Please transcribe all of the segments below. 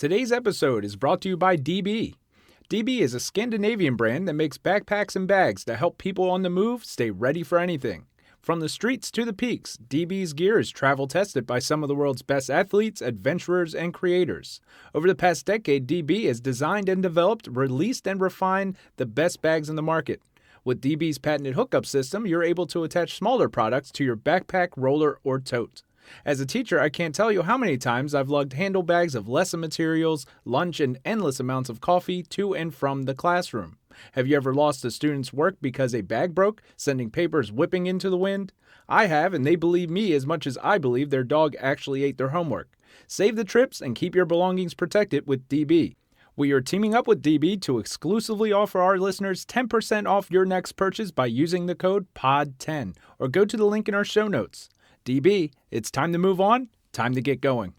Today's episode is brought to you by DB. DB is a Scandinavian brand that makes backpacks and bags to help people on the move stay ready for anything. From the streets to the peaks, DB's gear is travel tested by some of the world's best athletes, adventurers, and creators. Over the past decade, DB has designed and developed, released, and refined the best bags in the market. With DB's patented hookup system, you're able to attach smaller products to your backpack, roller, or tote. As a teacher, I can't tell you how many times I've lugged handlebags of lesson materials, lunch, and endless amounts of coffee to and from the classroom. Have you ever lost a student's work because a bag broke, sending papers whipping into the wind? I have, and they believe me as much as I believe their dog actually ate their homework. Save the trips and keep your belongings protected with DB. We are teaming up with DB to exclusively offer our listeners 10% off your next purchase by using the code POD10 or go to the link in our show notes. DB, it's time to move on, time to get going.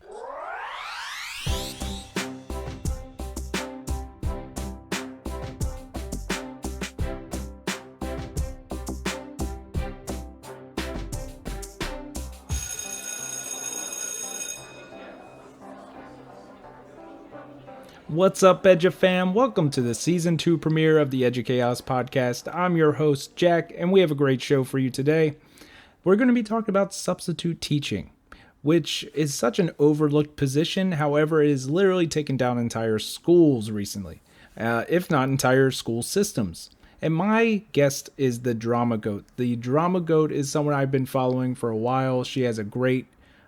What's up, EduFam? Welcome to the Season 2 premiere of the EduChaos podcast. I'm your host, Jack, and we have a great show for you today. We're going to be talking about substitute teaching, which is such an overlooked position. However, it has literally taken down entire schools recently, if not entire school systems. And my guest is the Drama Goat. The Drama Goat is someone I've been following for a while. She has a great,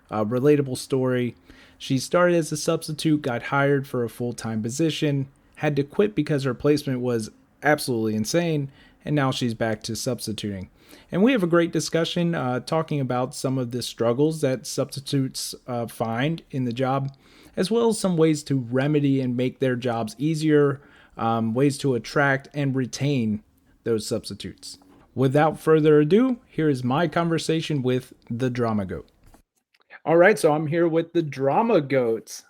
relatable story. She started as a substitute, got hired for a full-time position, had to quit because her placement was absolutely insane, and now she's back to substituting. And we have a great discussion talking about some of the struggles that substitutes find in the job, as well as some ways to remedy and make their jobs easier, ways to attract and retain those substitutes. Without further ado, here is my conversation with the Drama Goat. All right, so I'm here with the Drama Goats.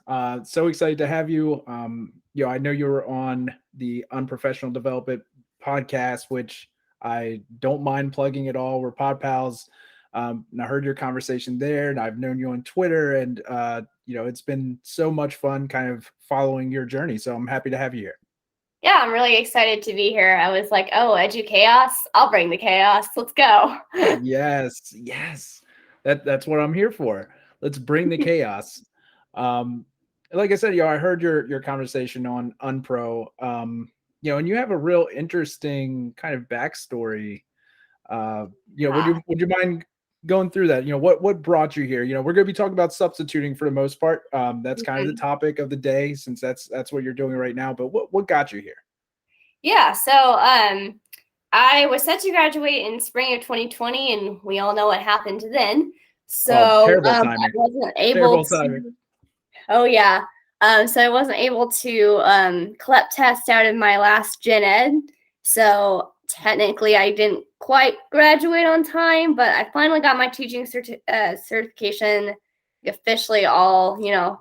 So excited to have you. I know you were on the Unprofessional Development podcast, which I don't mind plugging at all. We're pod pals. And I heard your conversation there, and I've known you on Twitter, and it's been so much fun kind of following your journey. So I'm happy to have you here. Yeah, I'm really excited to be here. I was like, oh, EduChaos, I'll bring the chaos. Let's go. Yes. That's what I'm here for. Let's bring the chaos. Like I said, I heard your conversation on Unpro. And you have a real interesting kind of backstory. Would you mind going through that? What brought you here? We're going to be talking about substituting for the most part. That's kind of the topic of the day, since that's what you're doing right now. But what got you here? Yeah, so I was set to graduate in spring of 2020, and we all know what happened then. So terrible timing. I wasn't able to. Oh yeah. So I wasn't able to collect test out of my last gen ed. So technically I didn't quite graduate on time, but I finally got my teaching certification officially, all,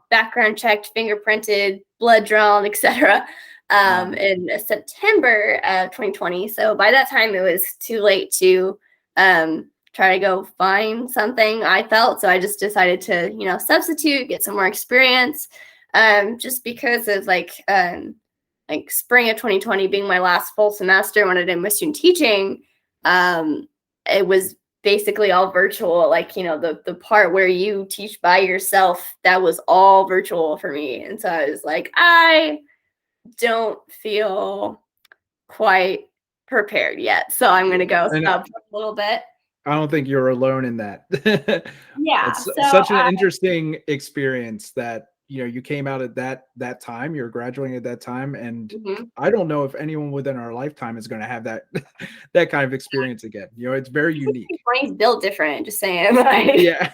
background checked, fingerprinted, blood drawn, etc. In September of 2020. So by that time it was too late to try to go find something, I felt. So I just decided to, substitute, get some more experience. Just because of like spring of 2020 being my last full semester when I did my student teaching, it was basically all virtual. Like, the part where you teach by yourself, that was all virtual for me. And so I was like, I don't feel quite prepared yet. So I'm going to go sub for a little bit. I don't think you're alone in that. Yeah. It's such an interesting experience that, you came out at that time, you're graduating at that time. And I don't know if anyone within our lifetime is going to have that kind of experience again. It's very unique. My brain's built different, just saying. Yeah.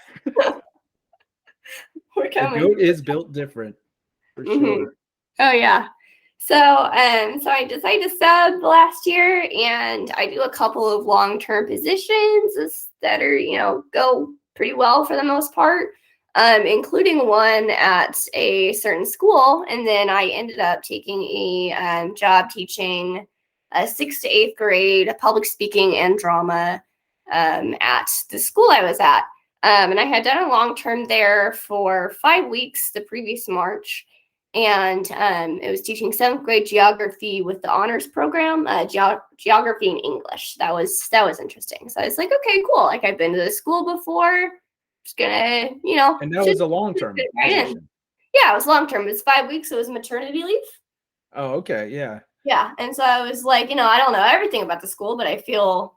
We're coming. The goat is built different, for sure. Oh, yeah. So I decided to sub last year, and I do a couple of long-term positions that are, go pretty well for the most part, including one at a certain school. And then I ended up taking a job teaching 6th to 8th grade public speaking and drama at the school I was at. And I had done a long-term there for 5 weeks the previous March. and it was teaching 7th grade geography with the honors program, geography and English. That was interesting. So I was like, okay, cool. Like, I've been to the school before. Just gonna, And that was a long-term position. Yeah, it was long-term. It was 5 weeks. So it was maternity leave. Oh, okay. Yeah. Yeah. And so I was like, I don't know everything about the school, but I feel,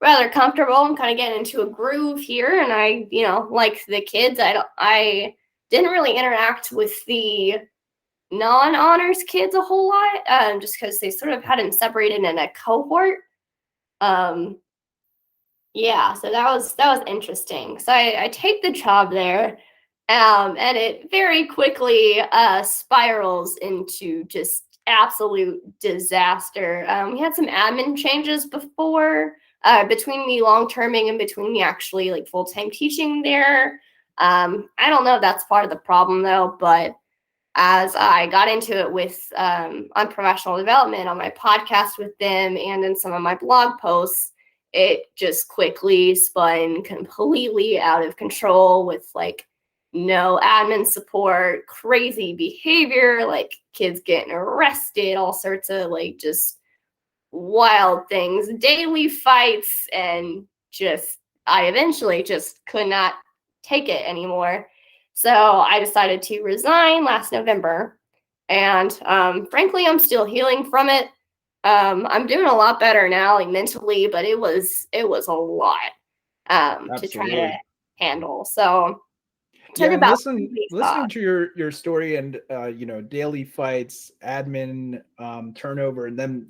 rather comfortable. I'm kind of getting into a groove here, and I, like the kids. I didn't really interact with the non-honors kids a whole lot, just because they sort of had them separated in a cohort. Yeah, so that was interesting. So I take the job there, and it very quickly spirals into just absolute disaster. We had some admin changes before, between me long-terming and between me actually like full-time teaching there. I don't know if that's part of the problem though, but as I got into it with on professional development on my podcast with them and in some of my blog posts, it just quickly spun completely out of control with like no admin support, crazy behavior, like kids getting arrested, all sorts of like just wild things, daily fights, and just I eventually just could not take it anymore. So I decided to resign last November, and frankly, I'm still healing from it. I'm doing a lot better now, like mentally, but it was a lot to try to handle. So yeah, and listening to your story and daily fights, admin turnover, and then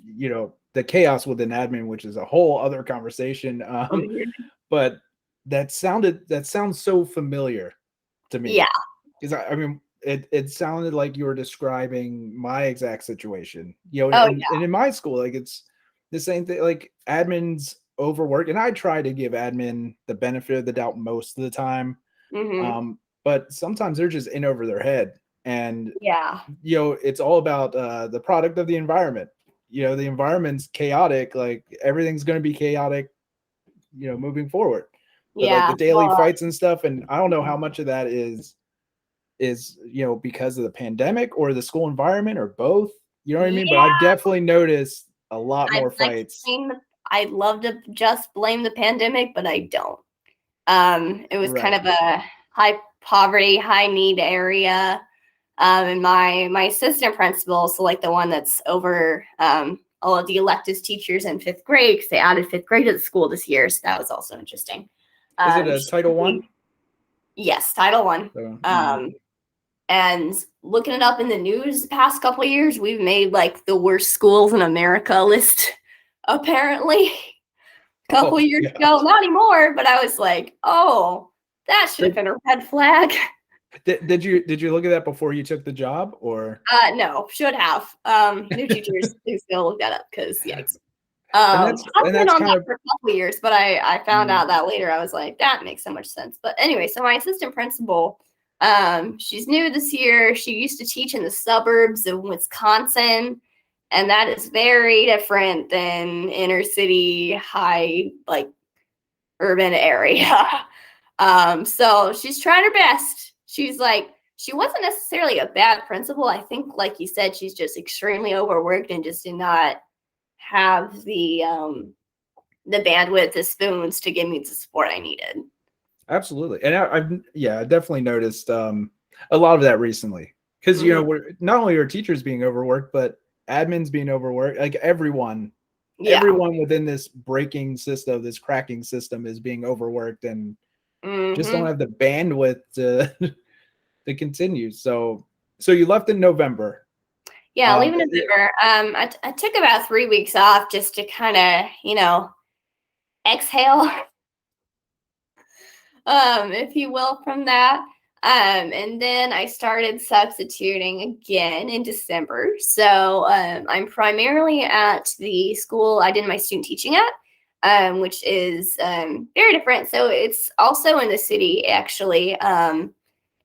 the chaos within admin, which is a whole other conversation. But that sounds so familiar to me. Yeah, because I mean it sounded like you were describing my exact situation. And in my school, like it's the same thing. Like admins overwork, and I try to give admin the benefit of the doubt most of the time. But sometimes they're just in over their head, and it's all about the product of the environment. The environment's chaotic, like everything's going to be chaotic moving forward. But like the daily fights and stuff, and I don't know how much of that is because of the pandemic or the school environment or both, you know what I mean? But I've definitely noticed a lot more fights. I'd love to just blame the pandemic, but I don't. It was kind of a high poverty, high need area. And my assistant principal, so like the one that's over all of the electives teachers in 5th grade, because they added 5th grade to the school this year, so that was also interesting. Is it a Title I? Yes, Title I. And looking it up in the news the past couple of years, we've made like the worst schools in America list, apparently. A couple of years ago, not anymore, but I was like, oh, that should have been a red flag. Did you look at that before you took the job, or? No, should have. New teachers, please go look that up, because yikes. I've been on that for a couple of years, but I found out that later. I was like, that makes so much sense. But anyway, so my assistant principal, she's new this year. She used to teach in the suburbs of Wisconsin, and that is very different than inner city, high, like urban area. So she's trying her best. She's like, she wasn't necessarily a bad principal. I think, like you said, she's just extremely overworked and just did not have the bandwidth, the spoons to give me the support I needed. Absolutely. And I've definitely noticed a lot of that recently, because not only are teachers being overworked, but admins being overworked. Like everyone within this breaking system, this cracking system, is being overworked and just don't have the bandwidth to continue. So you left in November. Yeah, leaving in November. I took about 3 weeks off just to kind of, exhale, if you will, from that. And then I started substituting again in December. So I'm primarily at the school I did my student teaching at, which is very different. So it's also in the city, actually.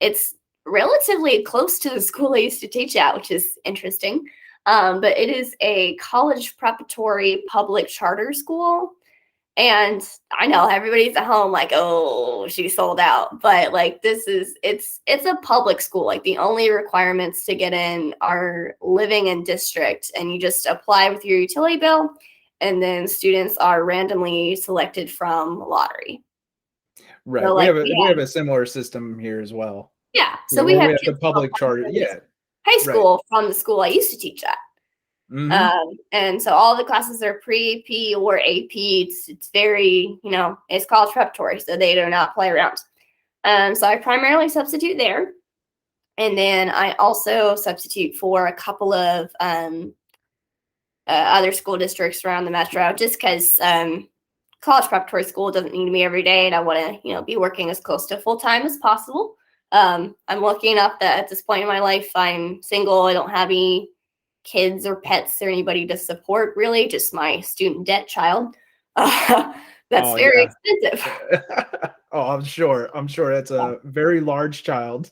It's relatively close to the school I used to teach at, which is interesting. But it is a college preparatory public charter school. And I know everybody's at home like, oh, she sold out. But like it's a public school. Like the only requirements to get in are living in district, and you just apply with your utility bill, and then students are randomly selected from lottery. Right. So We like have a similar system here as well. yeah. So Yeah, we where have we have the kids public charter. Yeah. high Right. school from the school I used to teach at. And so all the classes are pre-AP or AP. It's very, it's college preparatory, so they do not play around. So I primarily substitute there. And then I also substitute for a couple of other school districts around the metro, just because college preparatory school doesn't need me every day, and I want to, be working as close to full-time as possible. I'm lucky enough that at this point in my life, I'm single. I don't have any kids or pets or anybody to support, really, just my student debt child. That's very expensive. I'm sure that's a very large child,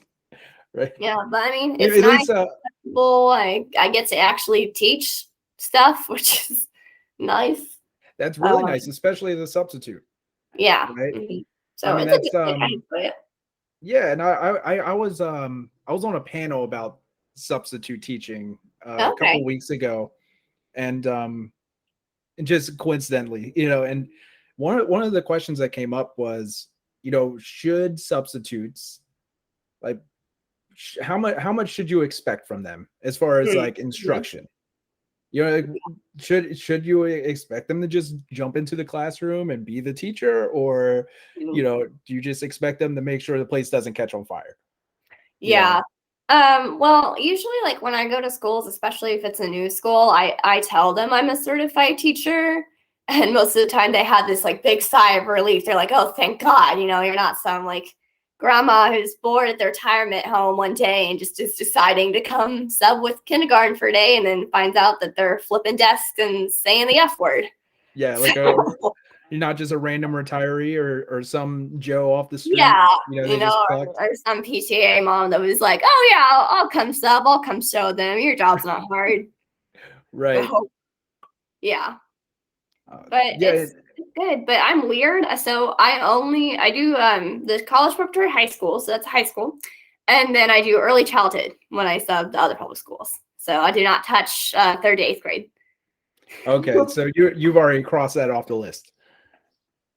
right? Yeah, but I mean, it's At nice. least, I get to actually teach stuff, which is nice. That's really nice, especially as a substitute. Yeah. Right. Mm-hmm. So I mean, it's a good way. Yeah, and I was on a panel about substitute teaching a couple weeks ago, and just coincidentally, and one of the questions that came up was, should substitutes, like, how much should you expect from them as far as like instruction? Like, should you expect them to just jump into the classroom and be the teacher, or do you just expect them to make sure the place doesn't catch on fire? Yeah. Well, usually like when I go to schools, especially if it's a new school, I tell them I'm a certified teacher. And most of the time they have this like big sigh of relief. They're like, oh, thank God, you're not some like grandma who's bored at their retirement home one day and just is deciding to come sub with kindergarten for a day and then finds out that they're flipping desks and saying the F word. Yeah, like you're not just a random retiree or some Joe off the street. Yeah, or some PTA mom that was like, "Oh yeah, I'll come sub. I'll come show them. Your job's not hard." Right. So, yeah. But it's good. But I'm weird. So I do the college preparatory high school. So that's high school, and then I do early childhood when I sub the other public schools. So I do not touch 3rd to 8th grade. Okay, so you've already crossed that off the list,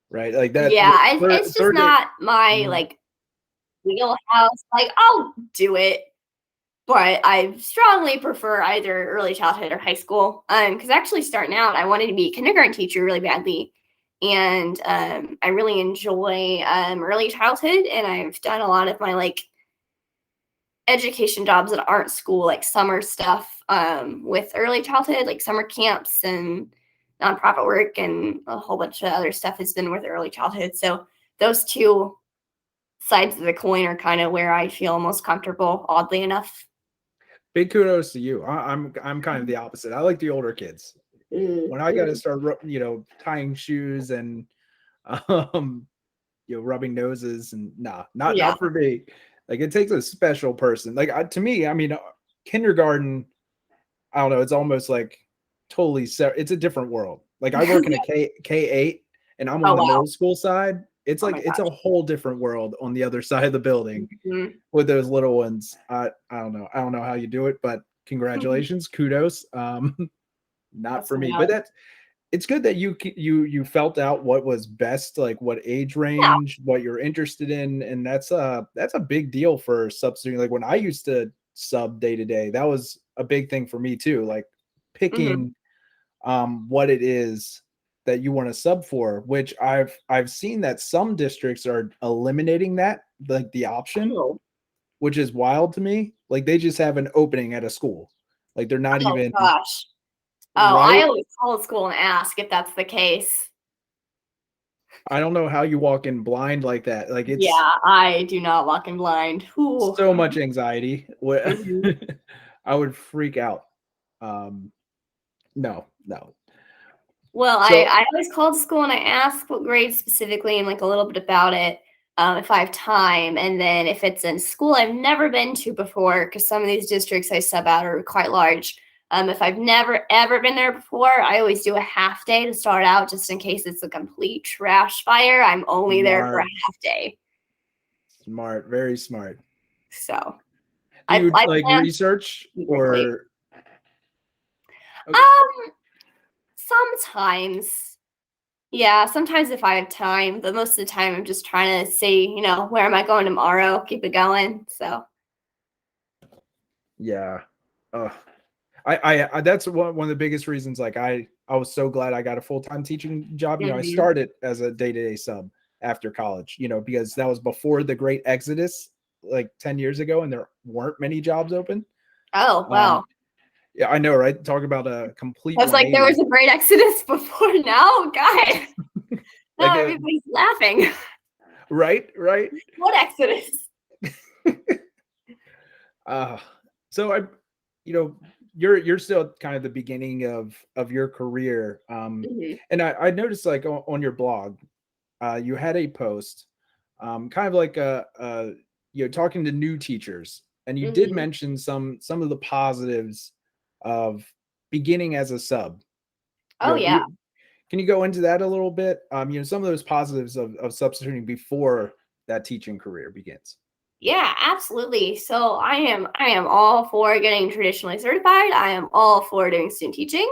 right? Like that. Yeah, it's just not my like wheelhouse. Like I'll do it, but I strongly prefer either early childhood or high school. Because actually starting out, I wanted to be a kindergarten teacher really badly, and I really enjoy early childhood, and I've done a lot of my like education jobs that aren't school, like summer stuff with early childhood, like summer camps and nonprofit work, and a whole bunch of other stuff has been with early childhood. So those two sides of the coin are kind of where I feel most comfortable, oddly enough. Big kudos to you. I'm kind of the opposite. I like the older kids. When I got to start, tying shoes and, rubbing noses, and not for me. Like it takes a special person. Like to me, I mean, kindergarten, I don't know. It's almost like totally separate. It's a different world. Like I work in a K8 and I'm on the middle school side. It's like it's a whole different world on the other side of the building with those little ones. I don't know. I don't know how you do it, but congratulations, kudos. Not for me, but it's good that you felt out what was best, like what age range, what you're interested in, and that's a big deal for substituting. Like when I used to sub day to day, that was a big thing for me too. Like picking what it is that you want to sub for, which I've seen that some districts are eliminating that, like the option, which is wild to me. Like they just have an opening at a school. Like they're not even. Gosh. Oh, right? I always call the school and ask if that's the case. I don't know how you walk in blind like that. Like it's. Yeah, I do not walk in blind. Ooh. So much anxiety. I would freak out. No. Well, so, I always call the school and I ask what grade specifically and like a little bit about it if I have time. And then if it's in school I've never been to before, because some of these districts I sub out are quite large, If I've never ever been there before, I always do a half day to start out, just in case it's a complete trash fire. I'm only there for a half day. Smart, very smart. So, do you I like plan research quickly. or? Okay. Sometimes. Yeah, sometimes if I have time, but most of the time I'm just trying to see, where am I going tomorrow? Keep it going. So Yeah. I that's one of the biggest reasons. Like I was so glad I got a full-time teaching job. I started as a day-to-day sub after college, because that was before the great exodus, like 10 years ago, and there weren't many jobs open. Oh, wow. Yeah, I know, right? Talk about a complete I was like, there 180. was a great exodus before now? God. Like Now everybody's laughing. Right. What exodus? So you're still kind of the beginning of your career. And I noticed, like, on your blog, you had a post, kind of like talking to new teachers, and you did mention some of the positives of beginning as a sub. Oh, yeah. Can you go into that a little bit? Some of those positives of substituting before that teaching career begins. Yeah, absolutely. So I am all for getting traditionally certified. I am all for doing student teaching.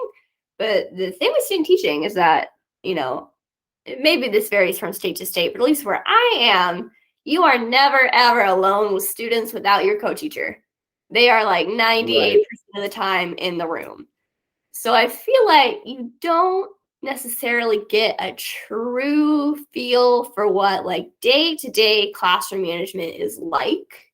But the thing with student teaching is that, maybe this varies from state to state, but at least where I am, you are never ever alone with students without your co-teacher. They are like 98% of the time in the room. So I feel like you don't necessarily get a true feel for what like day-to-day classroom management is like.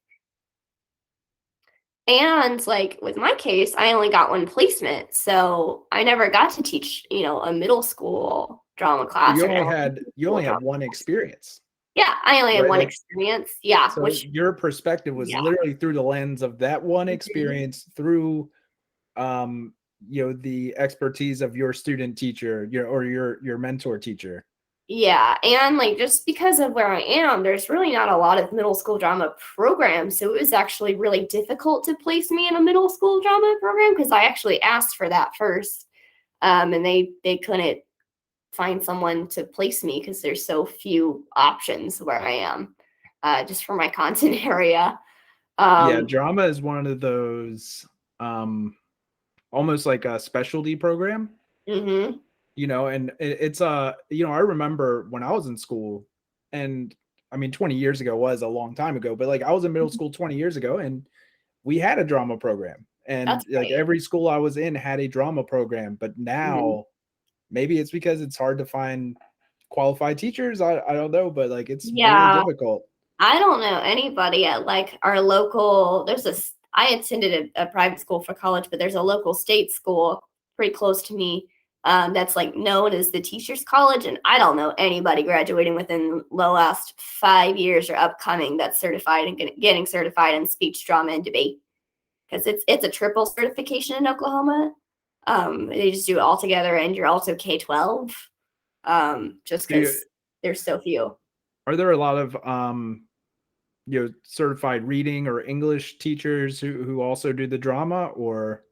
And like with my case, I only got one placement. So I never got to teach, a middle school drama class You or an only elementary had school drama one class. experience. Yeah, I only had Right, one like, experience. Yeah, so which your perspective was yeah. literally through the lens of that one Mhm. experience, through the expertise of your student teacher, your mentor teacher. Yeah, and like just because of where I am, there's really not a lot of middle school drama programs. So it was actually really difficult to place me in a middle school drama program because I actually asked for that first. And they couldn't find someone to place me because there's so few options where I am, just for my content area. Yeah, Um, drama is one of those, almost like a specialty program. mhm. And it's I remember when I was in school, and I mean 20 years ago was a long time ago, but like I was in middle school 20 years ago, and we had a drama program, and That's like great. every school I was in had a drama program. But Mhm. now, maybe it's because it's hard to find qualified teachers. I don't know, but like it's really Yeah. difficult. I don't know anybody at like our local. I attended a private school for college, but there's a local state school pretty close to me, that's like known as the Teachers College, and I don't know anybody graduating within the last 5 years or upcoming that's certified and getting certified in speech, drama, and debate because it's a triple certification in Oklahoma. They just do it all together, and you're also K-12. Just Do you, because there's so few. are there a lot of certified reading or English teachers who also do the drama, or?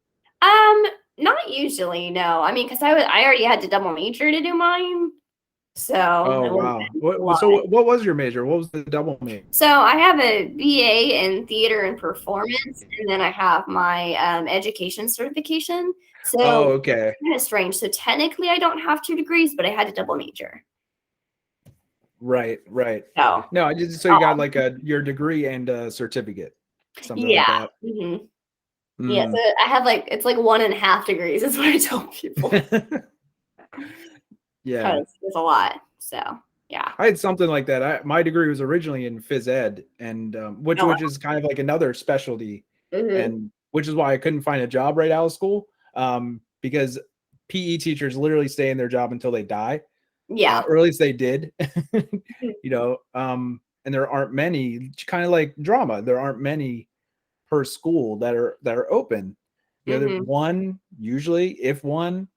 Um, Not usually, no. I mean, because I already had to double major to do mine, so Oh it would have wow. been a lot. What was your major? What was the double major? So I have a BA in theater and performance, and then I have my education certification. Oh, So okay. kind of strange. So technically, I don't have 2 degrees, but I had to double major. Right. So No, I just, so you got like your degree and a certificate, something like yeah. that. Yeah, so Mm. I have like it's like 1.5 degrees is what I tell people Yeah. because it's a lot. So yeah. I had something like that. My degree was originally in phys ed, and which Oh, which is kind of like another specialty, mm-hmm. and which is why I couldn't find a job right out of school, because PE teachers literally stay in their job until they die, Yeah. or at least they did. And there aren't many, kind of like drama. There aren't many per school that are open. There's Mm-hmm. one usually, if one,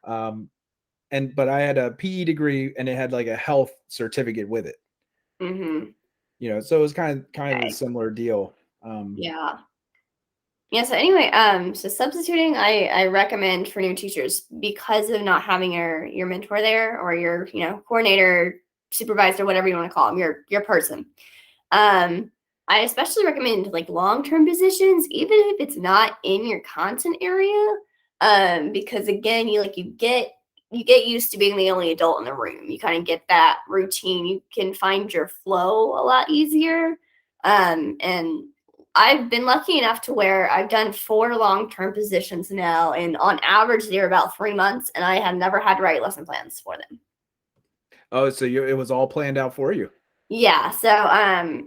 but I had a PE degree and it had like a health certificate with it. Mm-hmm. So it was kind of a Okay. similar deal. Yeah. Yeah, so anyway, so substituting I recommend for new teachers because of not having your mentor there or your, coordinator, supervisor, whatever you want to call them, your person. I especially recommend like long-term positions, even if it's not in your content area. Because again, you get used to being the only adult in the room. You kind of get that routine. You can find your flow a lot easier. And I've been lucky enough to where I've done 4 long-term positions now, and on average, they're about 3 months, and I have never had to write lesson plans for them. Oh, so it was all planned out for you. Yeah, so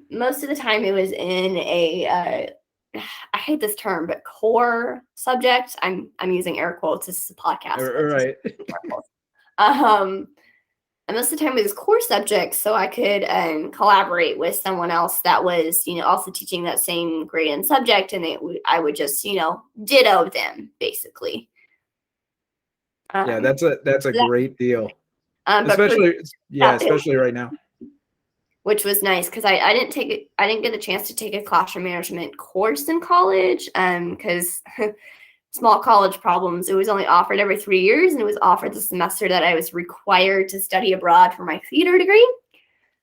most of the time it was in a I hate this term, but core subject. I'm using air quotes. This is a podcast, but just Right. air quotes. Um, and most of the time it was core subjects, so I could collaborate with someone else that was, also teaching that same grade and subject, and I would just, ditto them basically. Yeah, Um, that's a so great deal. but for Especially right now. which was nice because I didn't get a chance to take a classroom management course in college because small college problems. It was only offered every 3 years, and it was offered the semester that I was required to study abroad for my theater degree.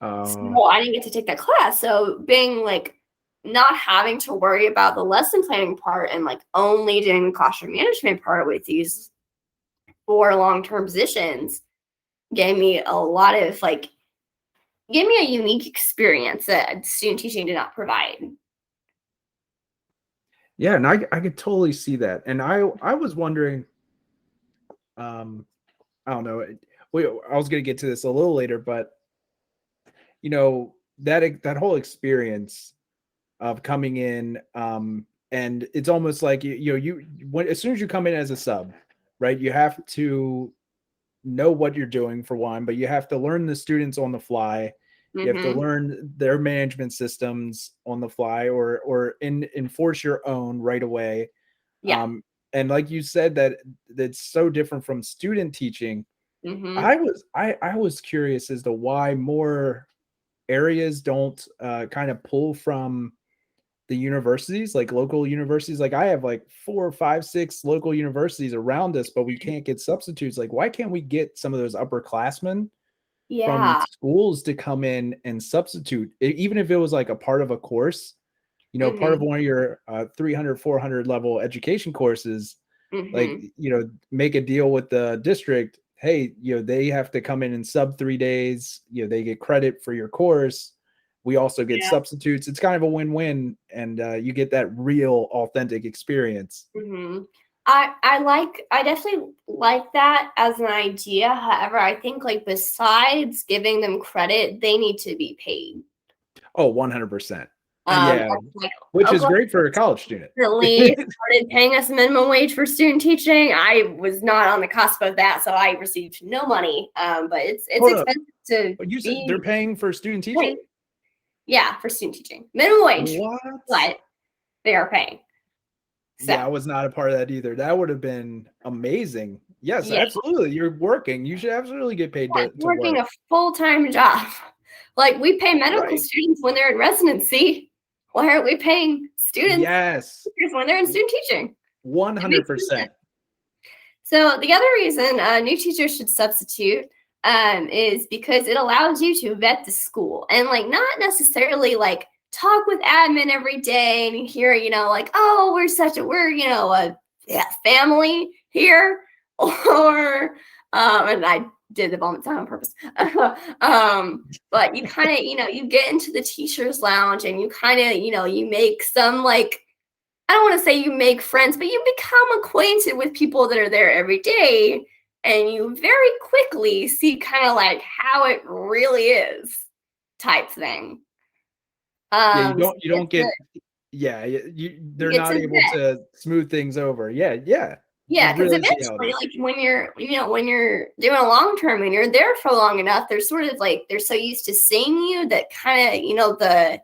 So I didn't get to take that class. So being like not having to worry about the lesson planning part and like only doing the classroom management part with these 4 long-term positions gave me a lot of like gave me a unique experience that student teaching did not provide. Yeah, and I could totally see that. And I was wondering, I don't know. I was going to get to this a little later, but that whole experience of coming in, and it's almost like as soon as you come in as a sub, right? You have to know what you're doing for one, but you have to learn the students on the fly. You have to Mm-hmm. learn their management systems on the fly, or enforce your own right away. Yeah. And like you said, that's so different from student teaching. Mm-hmm. I was curious as to why more areas don't kind of pull from the universities, like local universities. Like I have like 4 or 5, 6 local universities around us, but we can't get substitutes. Like, why can't we get some of those upperclassmen from Yeah. schools to come in and substitute, even if it was like a part of a course, part of Mm-hmm. one of your 300, 400 level education courses, like, Mm-hmm. make a deal with the district. Hey, they have to come in and sub 3 days, they get credit for your course. We also get Yeah. substitutes. It's kind of a win-win, and you get that real authentic experience. Mm-hmm. I definitely like that as an idea. However, I think like besides giving them credit, they need to be paid. Oh, 100%. Um, Yeah, like which is Oklahoma great for a college student. recently started paying us minimum wage for student teaching. I was not on the cusp of that, so I received no money. But it's Hold up. expensive to You said they're be paying for student paid. teaching? Yeah, for student teaching, minimum wage, What? but they are paying. So Yeah, I was not a part of that either. That would have been amazing. Yes, yeah, absolutely. You're working. You should absolutely get paid yeah, to working work. a full-time job. Like we pay medical Right. students when they're in residency. Why aren't we paying students Yes. when they're in student teaching? It makes no sense. 100%. So the other reason new teachers should substitute is because it allows you to vet the school and like not necessarily like talk with admin every day and hear, like, oh, we're a family here, or and I did the vomit sound on purpose. But you kind of, you get into the teacher's lounge and you kind of, you make some like I don't want to say you make friends, but you become acquainted with people that are there every day, and you very quickly see kind of like how it really is, type thing. Yeah, you So don't you don't get yeah, you they're get not to able to smooth things over. Yeah, yeah. You Yeah, because really see how it eventually, is. like when you're doing a long term and you're there for long enough, they're sort of like they're so used to seeing you that kind of the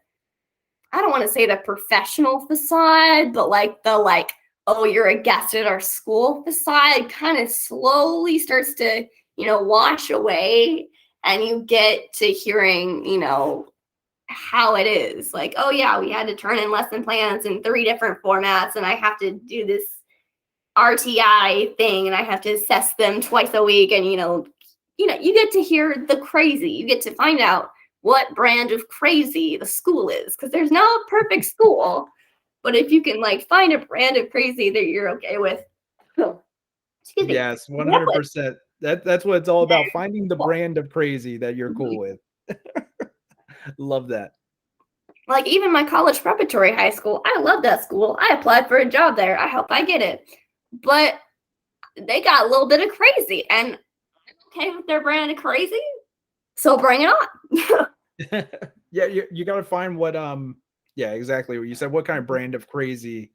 I don't want to say the professional facade, but like the oh, you're a guest at our school facade kind of slowly starts to, wash away, and you get to hearing, how it is. Like, oh yeah, we had to turn in lesson plans in 3 different formats, and I have to do this RTI thing, and I have to assess them twice a week. And you get to hear the crazy. You get to find out what brand of crazy the school is, because there's no perfect school. But if you can like find a brand of crazy that you're okay with, excuse me. Yes, 100%. That's what it's all about, finding the brand of crazy that you're cool with. Love that. Like even my college preparatory high school, I love that school. I applied for a job there. I hope I get it. But they got a little bit of crazy, and I'm okay with their brand of crazy. So bring it on. Yeah, you got to find what yeah, exactly what you said. What kind of brand of crazy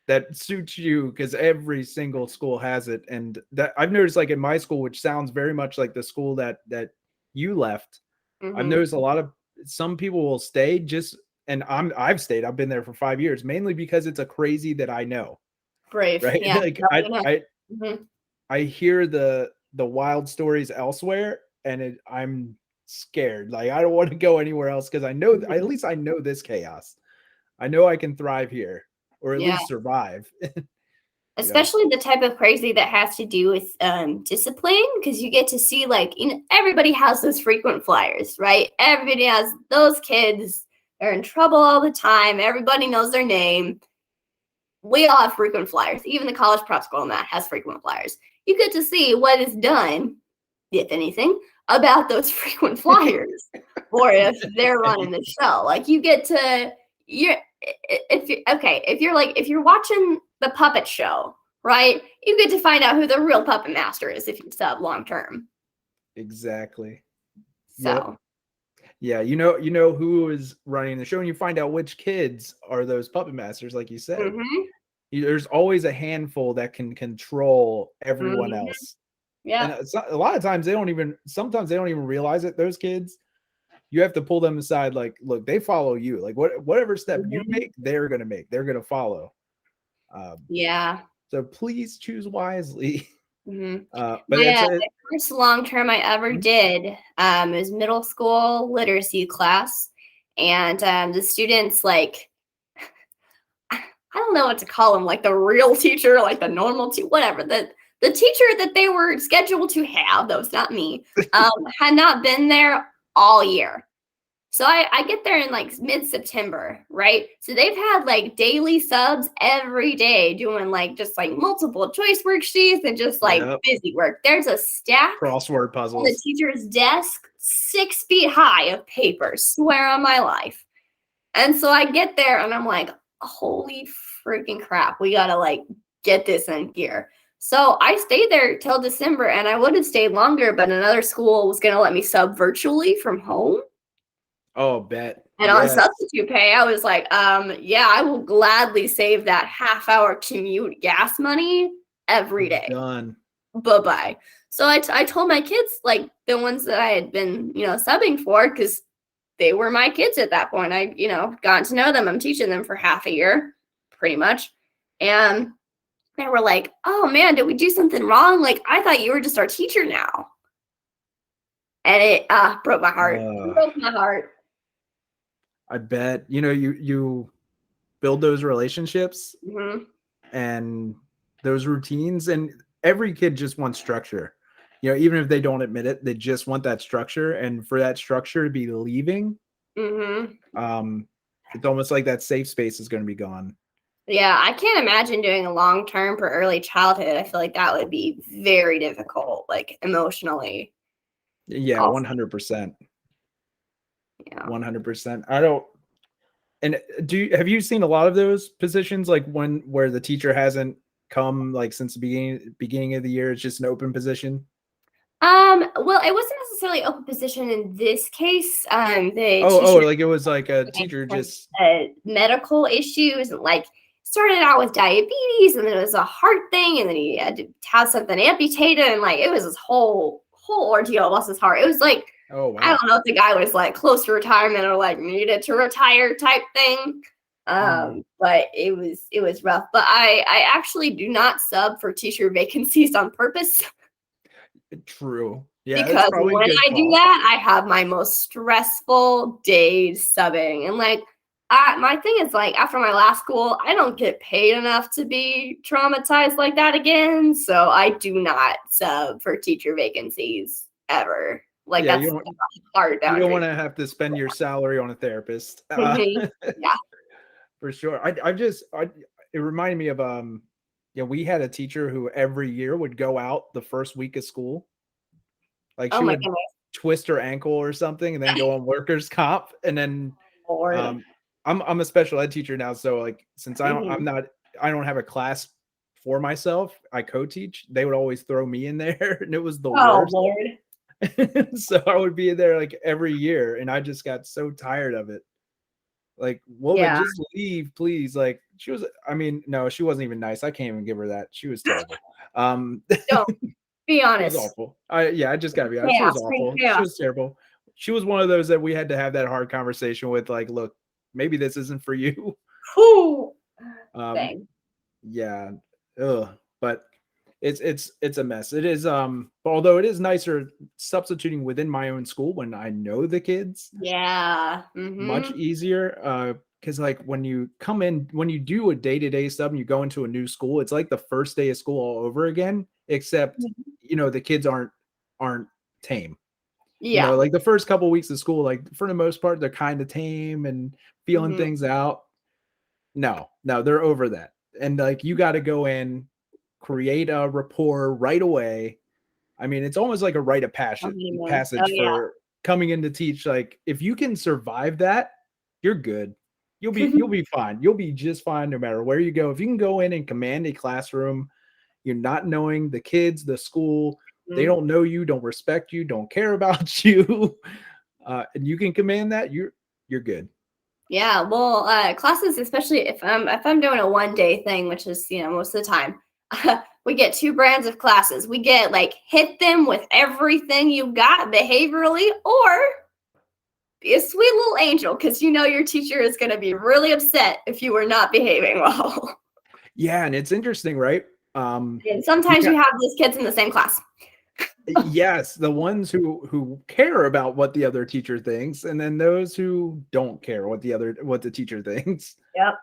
that suits you, because every single school has it. And that I've noticed, like in my school, which sounds very much like the school that you left, I've noticed a lot of some people will stay just, and I've stayed. I've been there for 5 years, mainly because it's a crazy that I know. Brave, right? yeah. Like I hear the wild stories elsewhere, and I'm scared. Like I don't want to go anywhere else, because I know at least I know this chaos. I know I can thrive here, or at least survive. Especially the type of crazy that has to do with discipline, because you get to see, like, everybody has those frequent flyers, right? Everybody has those kids. They're in trouble all the time. Everybody knows their name. We all have frequent flyers. Even the college prep school and that has frequent flyers. You get to see what is done, if anything, about those frequent flyers, or if they're running the show. Like you get to if you're watching the puppet show, right? You get to find out who the real puppet master is if you sub long term. Exactly. So. Yep. Yeah, you know who is running the show, and you find out which kids are those puppet masters, like you said. There's always a handful that can control everyone else. Yeah. And a lot of times sometimes they don't even realize it. Those kids, you have to pull them aside. Like, look, they follow you. Like whatever step you make, they're going to make. They're going to follow. Yeah. So please choose wisely. But the first long term I ever did was middle school literacy class, and the students, like, I don't know what to call them, like the real teacher, like the normal teacher, whatever. The teacher that they were scheduled to have, that was not me, had not been there all year. So I get there in like mid-September, right? So they've had like daily subs every day doing like just like multiple choice worksheets and just like busy work. There's a stack crossword puzzles on the teacher's desk 6 feet high of paper, swear on my life. And so I get there and I'm like, holy freaking crap, we gotta like get this in gear. So I stayed there till December, and I would have stayed longer, but another school was gonna let me sub virtually from home. Oh, bet. And on substitute pay, I was like, yeah, I will gladly save that half-hour commute gas money every day. Done. Bye-bye. So I told my kids, like the ones that I had been, subbing for, because they were my kids at that point. I, gotten to know them. I'm teaching them for half a year, pretty much. And they were like, oh man, did we do something wrong? Like, I thought you were just our teacher now. And it broke my heart. It broke my heart. I bet, you build those relationships and those routines, and every kid just wants structure. Even if they don't admit it, they just want that structure. And for that structure to be leaving, it's almost like that safe space is going to be gone. Yeah, I can't imagine doing a long term for early childhood. I feel like that would be very difficult, like emotionally. Yeah, 100%. Yeah, 100%. I don't. And have you seen a lot of those positions, like where the teacher hasn't come like since the beginning of the year? It's just an open position. Well, it wasn't necessarily open position in this case. The teacher, like it was like a teacher just medical issues, like started out with diabetes, and then it was a heart thing, and then he had to have something amputated, and like it was this whole ordeal. Bless his heart. It was like, oh wow. I don't know if the guy was like close to retirement or like needed to retire type thing. But it was rough. But I actually do not sub for teacher vacancies on purpose. True. Yeah, that's because probably a when good I do call. that, I have my most stressful days subbing. And like, my thing is like, after my last school, I don't get paid enough to be traumatized like that again. So I do not sub for teacher vacancies ever. Like Yeah, that's a hard you don't boundary. want to have to spend your salary on a therapist. Yeah. For sure. It reminded me of we had a teacher who every year would go out the first week of school. Like Oh she my would goodness. twist her ankle or something and then go on workers comp. And then Lord. um I'm a special ed teacher now, so like since Mhm. I don't have a class for myself, I co-teach, they would always throw me in there and it was the Oh worst. Lord. So I would be in there like every year and I just got so tired of it. Like, woman, Yeah. just leave, please. Like, she was, I mean, no, she wasn't even nice. I can't even give her that. She was terrible. Don't be She was honest. awful. I just gotta be honest. She was Chaos. Bring awful. She chaos. was terrible. She was one of those that we had to have that hard conversation with, like, look, maybe this isn't for you. Whew. Um, Dang. yeah. Ugh. But it's a mess. It is although it is nicer substituting within my own school when I know the kids. Yeah. Much Mm-hmm. easier because like when you come in, when you do a day-to-day stuff and you go into a new school, it's like the first day of school all over again, except the kids aren't tame. Yeah. Like the first couple weeks of school, like for the most part they're kind of tame and feeling Mm-hmm. things out. No, they're over that. And like you got to go in, create a rapport right away. I mean, it's almost like a rite of passage Oh for coming in to teach. Like, if you can survive that, you're good. yeah. You'll be fine. You'll be just fine no matter where you go. If you can go in and command a classroom, you're not knowing the kids, the school, they don't know you, don't respect you, don't care about you, and you can command that, you're good. Yeah, well, classes, especially if I'm doing a 1 day thing, which is most of the time, we get two brands of classes. We get like hit them with everything you got behaviorally, or be a sweet little angel because your teacher is going to be really upset if you were not behaving well. Yeah, and it's interesting, right? And You sometimes got you have those kids in the same class. Yes, the ones who care about what the other teacher thinks, and then those who don't care what the teacher thinks. Yep.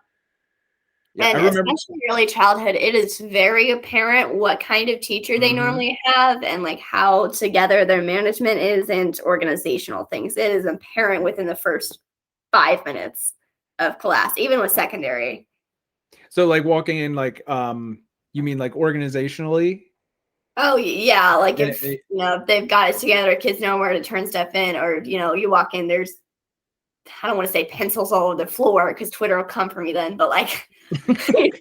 Yeah, I And remember. especially early childhood, it is very apparent what kind of teacher they Mhm. normally have and like how together their management is and organizational things. It is apparent within the first 5 minutes of class, even with secondary. So like walking in, like you mean like organizationally? Oh yeah, like And if if they've got it together, kids know where to turn stuff in, or you walk in, there's I don't want to say pencils all over the floor because Twitter will come for me then, but like you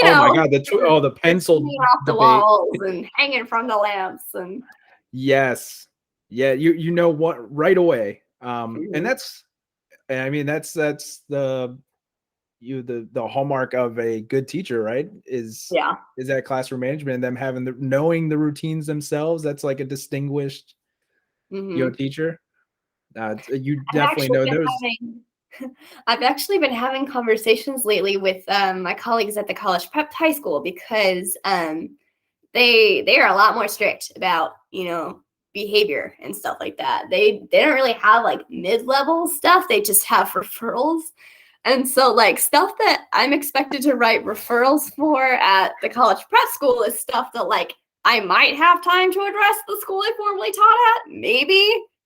Oh my know, god, the they're pencil hanging off the debate. walls and hanging from the lamps and Yes. Yeah, you know what right away. And mhm. that's I mean that's the hallmark of a good teacher, right? Yeah. Is that classroom management and them having knowing the routines themselves. That's like a distinguished, Mhm. teacher. You I've definitely actually know been those. having I've actually been having conversations lately with my colleagues at the college prep high school because they are a lot more strict about behavior and stuff like that. They don't really have like mid-level stuff. They just have referrals. And so like stuff that I'm expected to write referrals for at the college prep school is stuff that like I might have time to address the school I formerly taught at.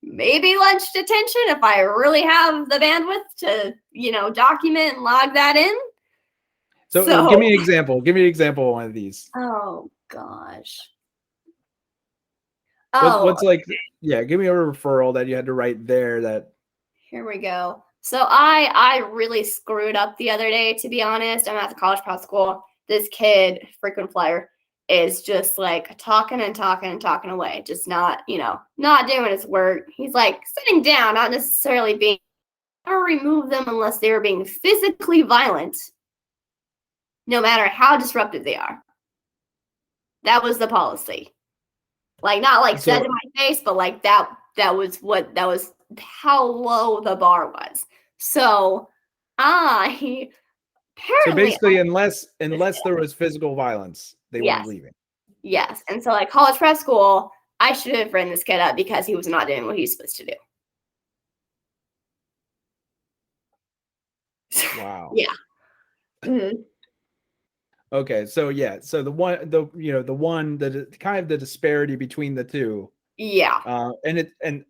Maybe lunch detention if I really have the bandwidth to, document and log that in. So So, give me an example. Give me an example of one of these. oh gosh. What's Oh, like? Yeah, give me a referral that you had to write there. That here we go. So I really screwed up the other day, to be honest. I'm at the college prep school. This kid, frequent flyer, is just like talking and talking and talking away, just not doing his work. He's like sitting down, not necessarily being or remove them unless they are being physically violent, no matter how disruptive they are. That was the policy. Like not like said so to my face, but like that was how low the bar was. So I so apparently basically, unless there was physical violence, they weren't yes, leaving. yes. And so like college prep school, I should have written this kid up because he was not doing what he was supposed to do. Wow. Yeah. Mm-hmm. Okay, so yeah, so the one that kind of the disparity between the two. Yeah. And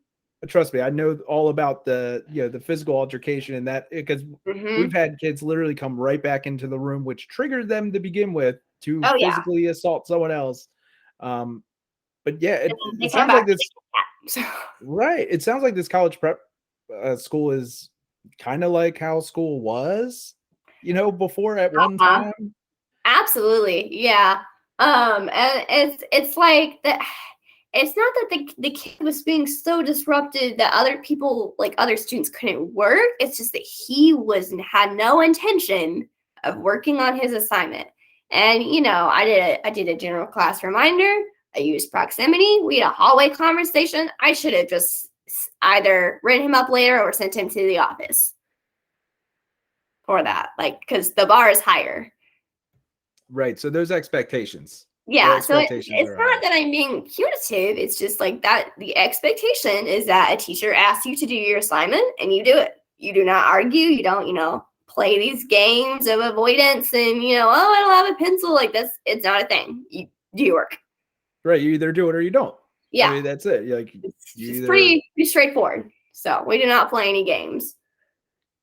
trust me, I know all about the physical altercation and that, because we've had kids literally come right back into the room, which triggered them to begin with to physically assault someone else. But yeah, it sounds like this. Right. It sounds like this college prep school is kind of like how school was, before at one time. Absolutely. Yeah. And it's like that. It's not that the kid was being so disrupted that other people, like other students, couldn't work. It's just that he had no intention of working on his assignment. And I did a general class reminder. I used proximity. We had a hallway conversation. I should have just either written him up later or sent him to the office for that, because the bar is higher. Right. So those expectations. Yeah. So it's not that I'm being punitive. It's just like that. The expectation is that a teacher asks you to do your assignment and you do it. You do not argue. You don't, play these games of avoidance and, oh, I don't have a pencil. Like this. It's not a thing. You do your work. Right. You either do it or you don't. Yeah. I mean, that's it. It's pretty straightforward. So we do not play any games.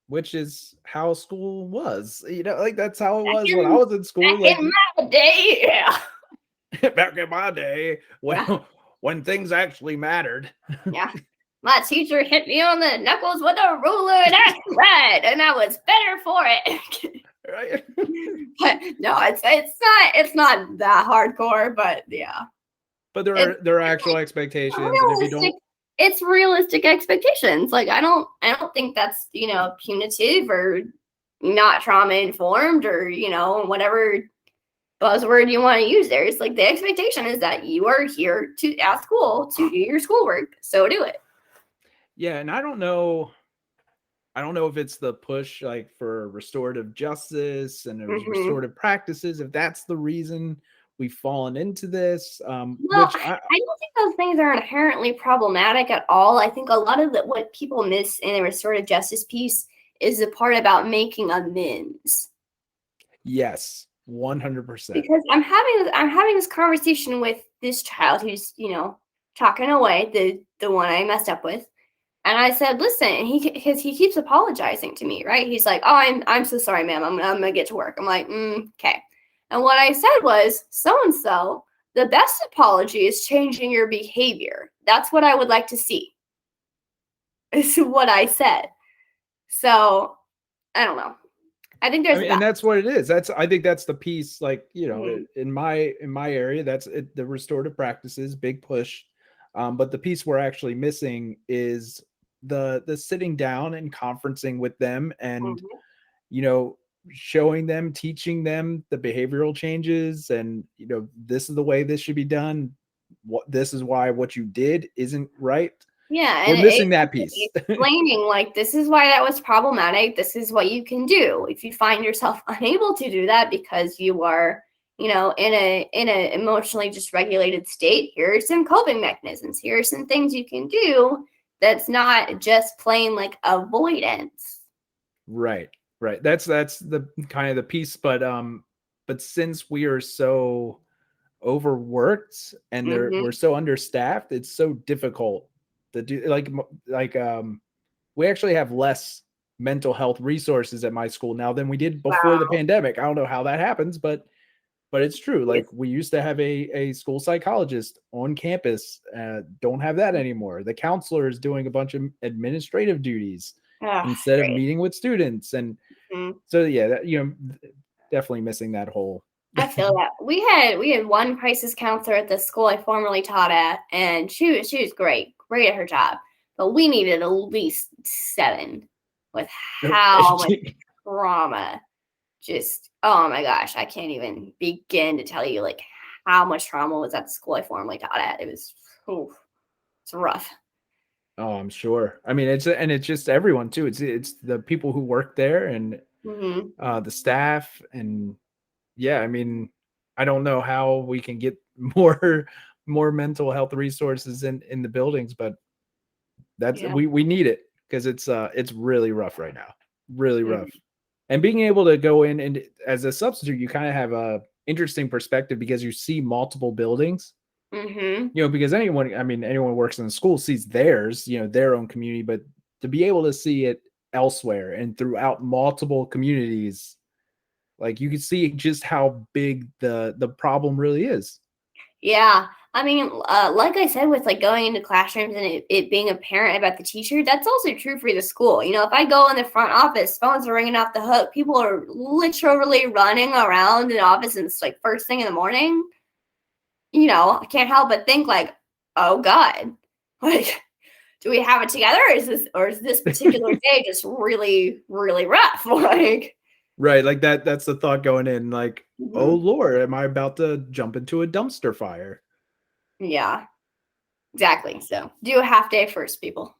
Which is how school was. That's how it was when I was in school. Back in my day, yeah. Back in my day, when things actually mattered. Yeah. My teacher hit me on the knuckles with a ruler and I cried, and I was better for it. Right. But no, it's not that hardcore, but yeah. But there are actual expectations, and if you don't, it's realistic expectations. Like I don't think that's punitive or not trauma informed or whatever buzzword you want to use there. It's like the expectation is that you are here at school to do your schoolwork, so do it. Yeah, and I don't know if it's the push for restorative justice and restorative practices, if that's the reason we've fallen into this. Well, which I don't think those things are inherently problematic at all. I think a lot of what people miss in the restorative justice piece is the part about making amends. Yes, 100%. Because I'm having this conversation with this child who's talking away, the one I messed up with. And I said, listen, because he keeps apologizing to me, right? He's like, oh, I'm so sorry, ma'am. I'm gonna get to work. I'm like, okay. And what I said was, so-and-so, the best apology is changing your behavior. That's what I would like to see. Is what I said. So I don't know. I think there's and that's what it is. I think that's the piece, in my area, that's it, the restorative practices, big push. But the piece we're actually missing is the sitting down and conferencing with them and showing them, teaching them the behavioral changes, and this is the way this should be done. This is why what you did isn't right. Yeah, we're missing that piece. Explaining this is why that was problematic. This is what you can do if you find yourself unable to do that because you are in a emotionally dysregulated state. Here are some coping mechanisms. Here are some things you can do that's not just plain avoidance. Right. That's the kind of the piece, but since we are so overworked and we're so understaffed, it's so difficult to do. We actually have less mental health resources at my school now than we did before the pandemic. I don't know how that happens, but it's true. We used to have a school psychologist on campus. Don't have that anymore. The counselor is doing a bunch of administrative duties instead of meeting with students. And so, yeah, definitely missing that whole. I feel that we had one crisis counselor at the school I formerly taught at, and she was great at her job. But we needed at least 7 with how much trauma. Just, oh my gosh, I can't even begin to tell you how much trauma was at the school I formerly taught at. It was, it's rough. Oh, I'm sure. I mean, it's just everyone too. It's the people who work there and the staff, and yeah, I mean, I don't know how we can get more more mental health resources in the buildings, but we need it because it's really rough right now. Really rough. And being able to go in and as a substitute, you kind of have a interesting perspective because you see multiple buildings. Because anyone who works in the school sees theirs, their own community, but to be able to see it elsewhere and throughout multiple communities, like you can see just how big the problem really is. Yeah. I mean, like I said, with like going into classrooms and it being apparent about the teacher, that's also true for the school. If I go in the front office, phones are ringing off the hook, people are literally running around the office and it's like first thing in the morning. I can't help but think like, oh God, like, do we have it together? Or is this particular day just really, really rough? Like, right. Like that's the thought going in, like, oh Lord, am I about to jump into a dumpster fire? Yeah, exactly. So do a half day first, people.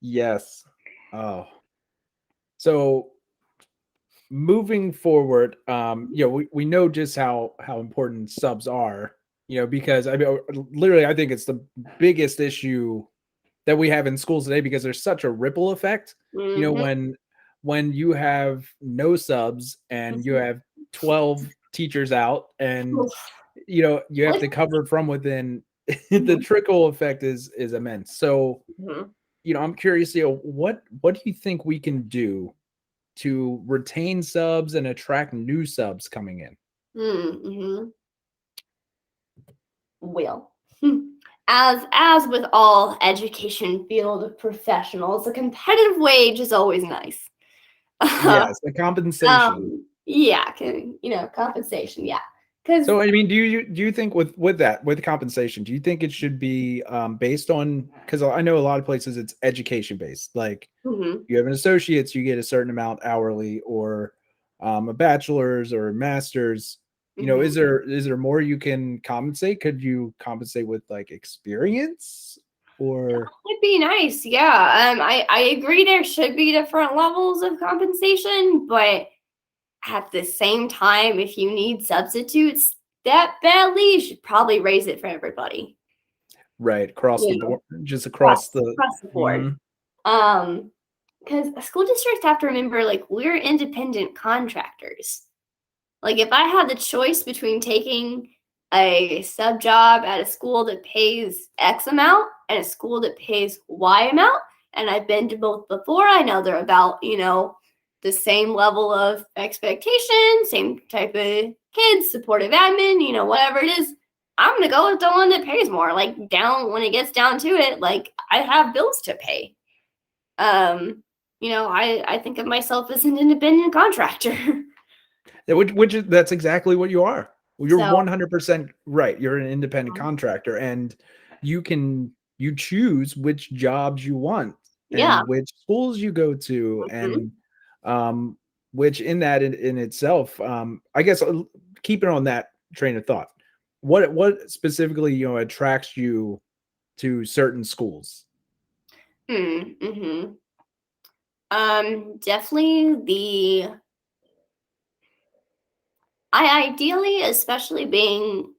Yes. Oh. So moving forward, we know just how important subs are, because literally I think it's the biggest issue that we have in schools today because there's such a ripple effect. When you have no subs and you have 12 teachers out and you have to cover from within, the trickle effect is immense. So I'm curious, what do you think we can do to retain subs and attract new subs coming in? Well, as with all education field professionals, a competitive wage is always nice. Yes, the compensation. Compensation. Yeah. So I mean, do you think with that, with compensation, do you think it should be based on, because I know a lot of places it's education based, like you have an associate's, you get a certain amount hourly, or a bachelor's or a master's. Is there more you can compensate? Could you compensate with like experience? Or that would be nice. Yeah. I agree there should be different levels of compensation, but at the same time, if you need substitutes, that badly, you should probably raise it for everybody. Right, across the board, just across the board. Because school districts have to remember, like, we're independent contractors. Like, if I had the choice between taking a sub job at a school that pays X amount and a school that pays Y amount, and I've been to both before, I know they're about, the same level of expectation, same type of kids, supportive admin, whatever it is, I'm going to go with the one that pays more. Like, when it gets down to it, like, I have bills to pay. I think of myself as an independent contractor. Which is, that's exactly what you are. You're 100% right. You're an independent contractor, and you choose which jobs you want and which schools you go to, and which in itself, I guess, keeping on that train of thought, what specifically attracts you to certain schools? Definitely I ideally, especially being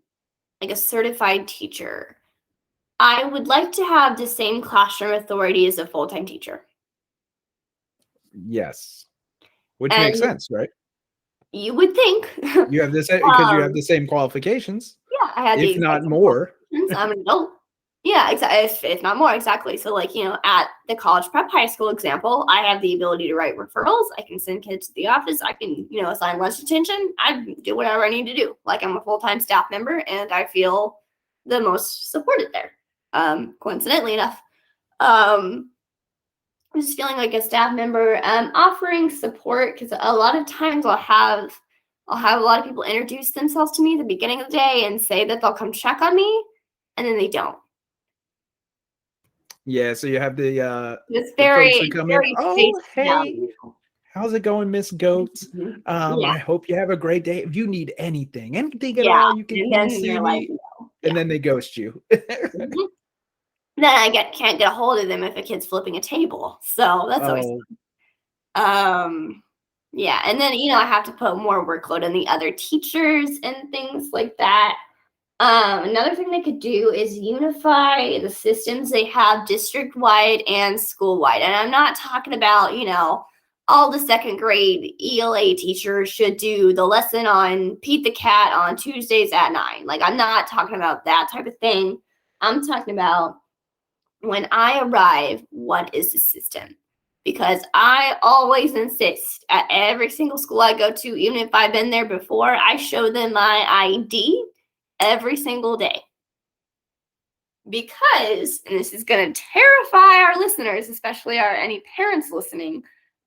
like a certified teacher, I would like to have the same classroom authority as a full-time teacher. Yes. Which makes sense, right? You would think. You have this because you have the same qualifications. Yeah, I had if not more. I'm an adult. Yeah, exactly. If not more, exactly. So, like, at the college prep high school example, I have the ability to write referrals. I can send kids to the office. I can, assign lunch detention. I do whatever I need to do. Like, I'm a full-time staff member, and I feel the most supported there. Coincidentally enough, I'm just feeling like a staff member, offering support, because a lot of times I'll have a lot of people introduce themselves to me at the beginning of the day and say that they'll come check on me, and then they don't. Yeah, so you have the it's very, folks who come in. Oh, hey, how's it going, Miss Goat? I hope you have a great day. If you need anything at all, you can see me. And then they ghost you. Then I can't get a hold of them if a kid's flipping a table. So that's always fun. Yeah, and then I have to put more workload on the other teachers and things like that. Another thing they could do is unify the systems they have district-wide and school-wide. And I'm not talking about, all the second grade ELA teachers should do the lesson on Pete the Cat on Tuesdays at 9. Like, I'm not talking about that type of thing. I'm talking about when I arrive, what is the system? Because I always insist at every single school I go to, even if I've been there before, I show them my ID every single day. Because, and this is going to terrify our listeners, especially any parents listening,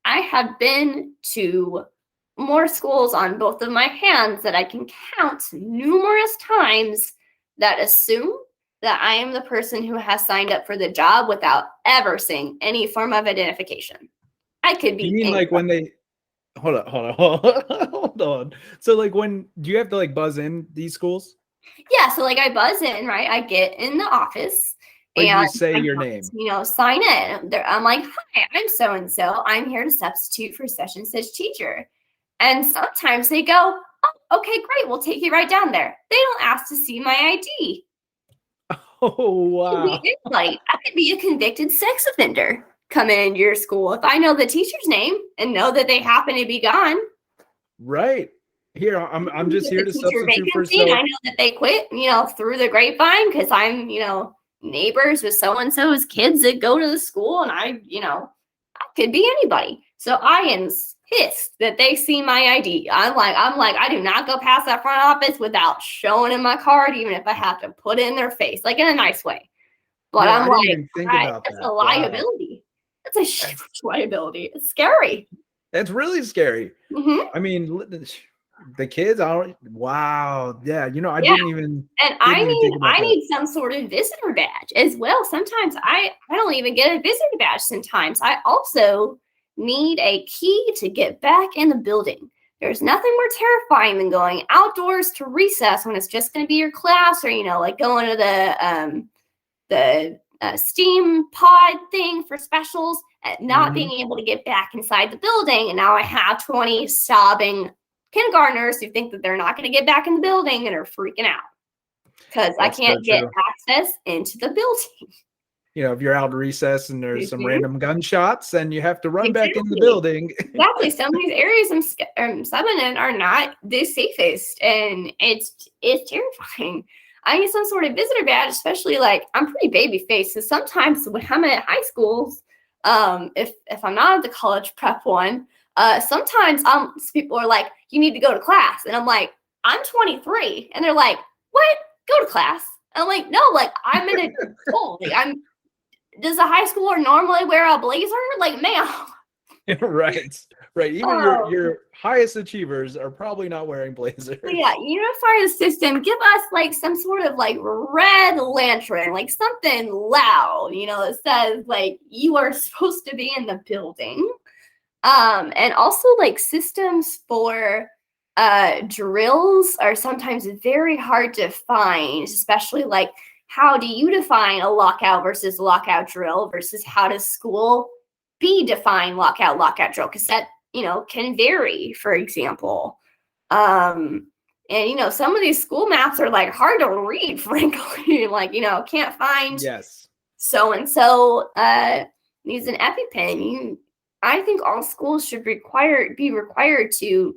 I have been to more schools on both of my hands that I can count numerous times that assume that I am the person who has signed up for the job without ever seeing any form of identification. I could be. You mean like when they hold on. So like when do you have to like buzz in these schools? Yeah, so like I buzz in, right? I get in the office Like and you say I your just, name. sign in. I'm like, hi, I'm so and so. I'm here to substitute for such and such teacher. And sometimes they go, oh, okay, great. We'll take you right down there. They don't ask to see my ID. Oh wow. I could be a convicted sex offender coming into your school if I know the teacher's name and know that they happen to be gone. Right. Here, I'm just here to substitute for vacancy, and I know that they quit, through the grapevine because I'm, neighbors with so and so's kids that go to the school, and I could be anybody. So I insist that they see my ID. I'm like, I do not go past that front office without showing them my card, even if I have to put it in their face, like in a nice way. But yeah, I'm I didn't like, even think about that's that. a liability. Wow. That's a huge liability. It's scary. That's really scary. Mm-hmm. I mean, the kids, wow. Yeah, I didn't even. And I need some sort of visitor badge as well. Sometimes I don't even get a visitor badge sometimes. I also need a key to get back in the building. There's nothing more terrifying than going outdoors to recess when it's just going to be your class, or like going to the STEAM pod thing for specials, and not being able to get back inside the building. And now I have 20 sobbing kindergartners who think that they're not going to get back in the building and are freaking out because I can't get access into the building. If you're out recess and there's some random gunshots and you have to run back in the building. Exactly. Some of these areas I'm subbing in are not the safest, and it's terrifying. I need some sort of visitor badge, especially like I'm pretty baby faced. So sometimes when I'm at high schools, if I'm not at the college prep one, sometimes people are like, you need to go to class. And I'm like, I'm 23. And they're like, what? Go to class. And I'm like, no, like I'm in a school. Like, does a high schooler normally wear a blazer? Like, ma'am. Right. Even your highest achievers are probably not wearing blazers. Yeah, unify the system. Give us like some sort of like red lantern, like something loud, that says like you are supposed to be in the building. And also like systems for drills are sometimes very hard to find, especially like how do you define a lockout versus lockout drill versus how does school B define lockout drill? Because that, can vary, for example. And, some of these school maps are like hard to read, frankly, like, can't find so-and-so needs an EpiPen. I think all schools should be required to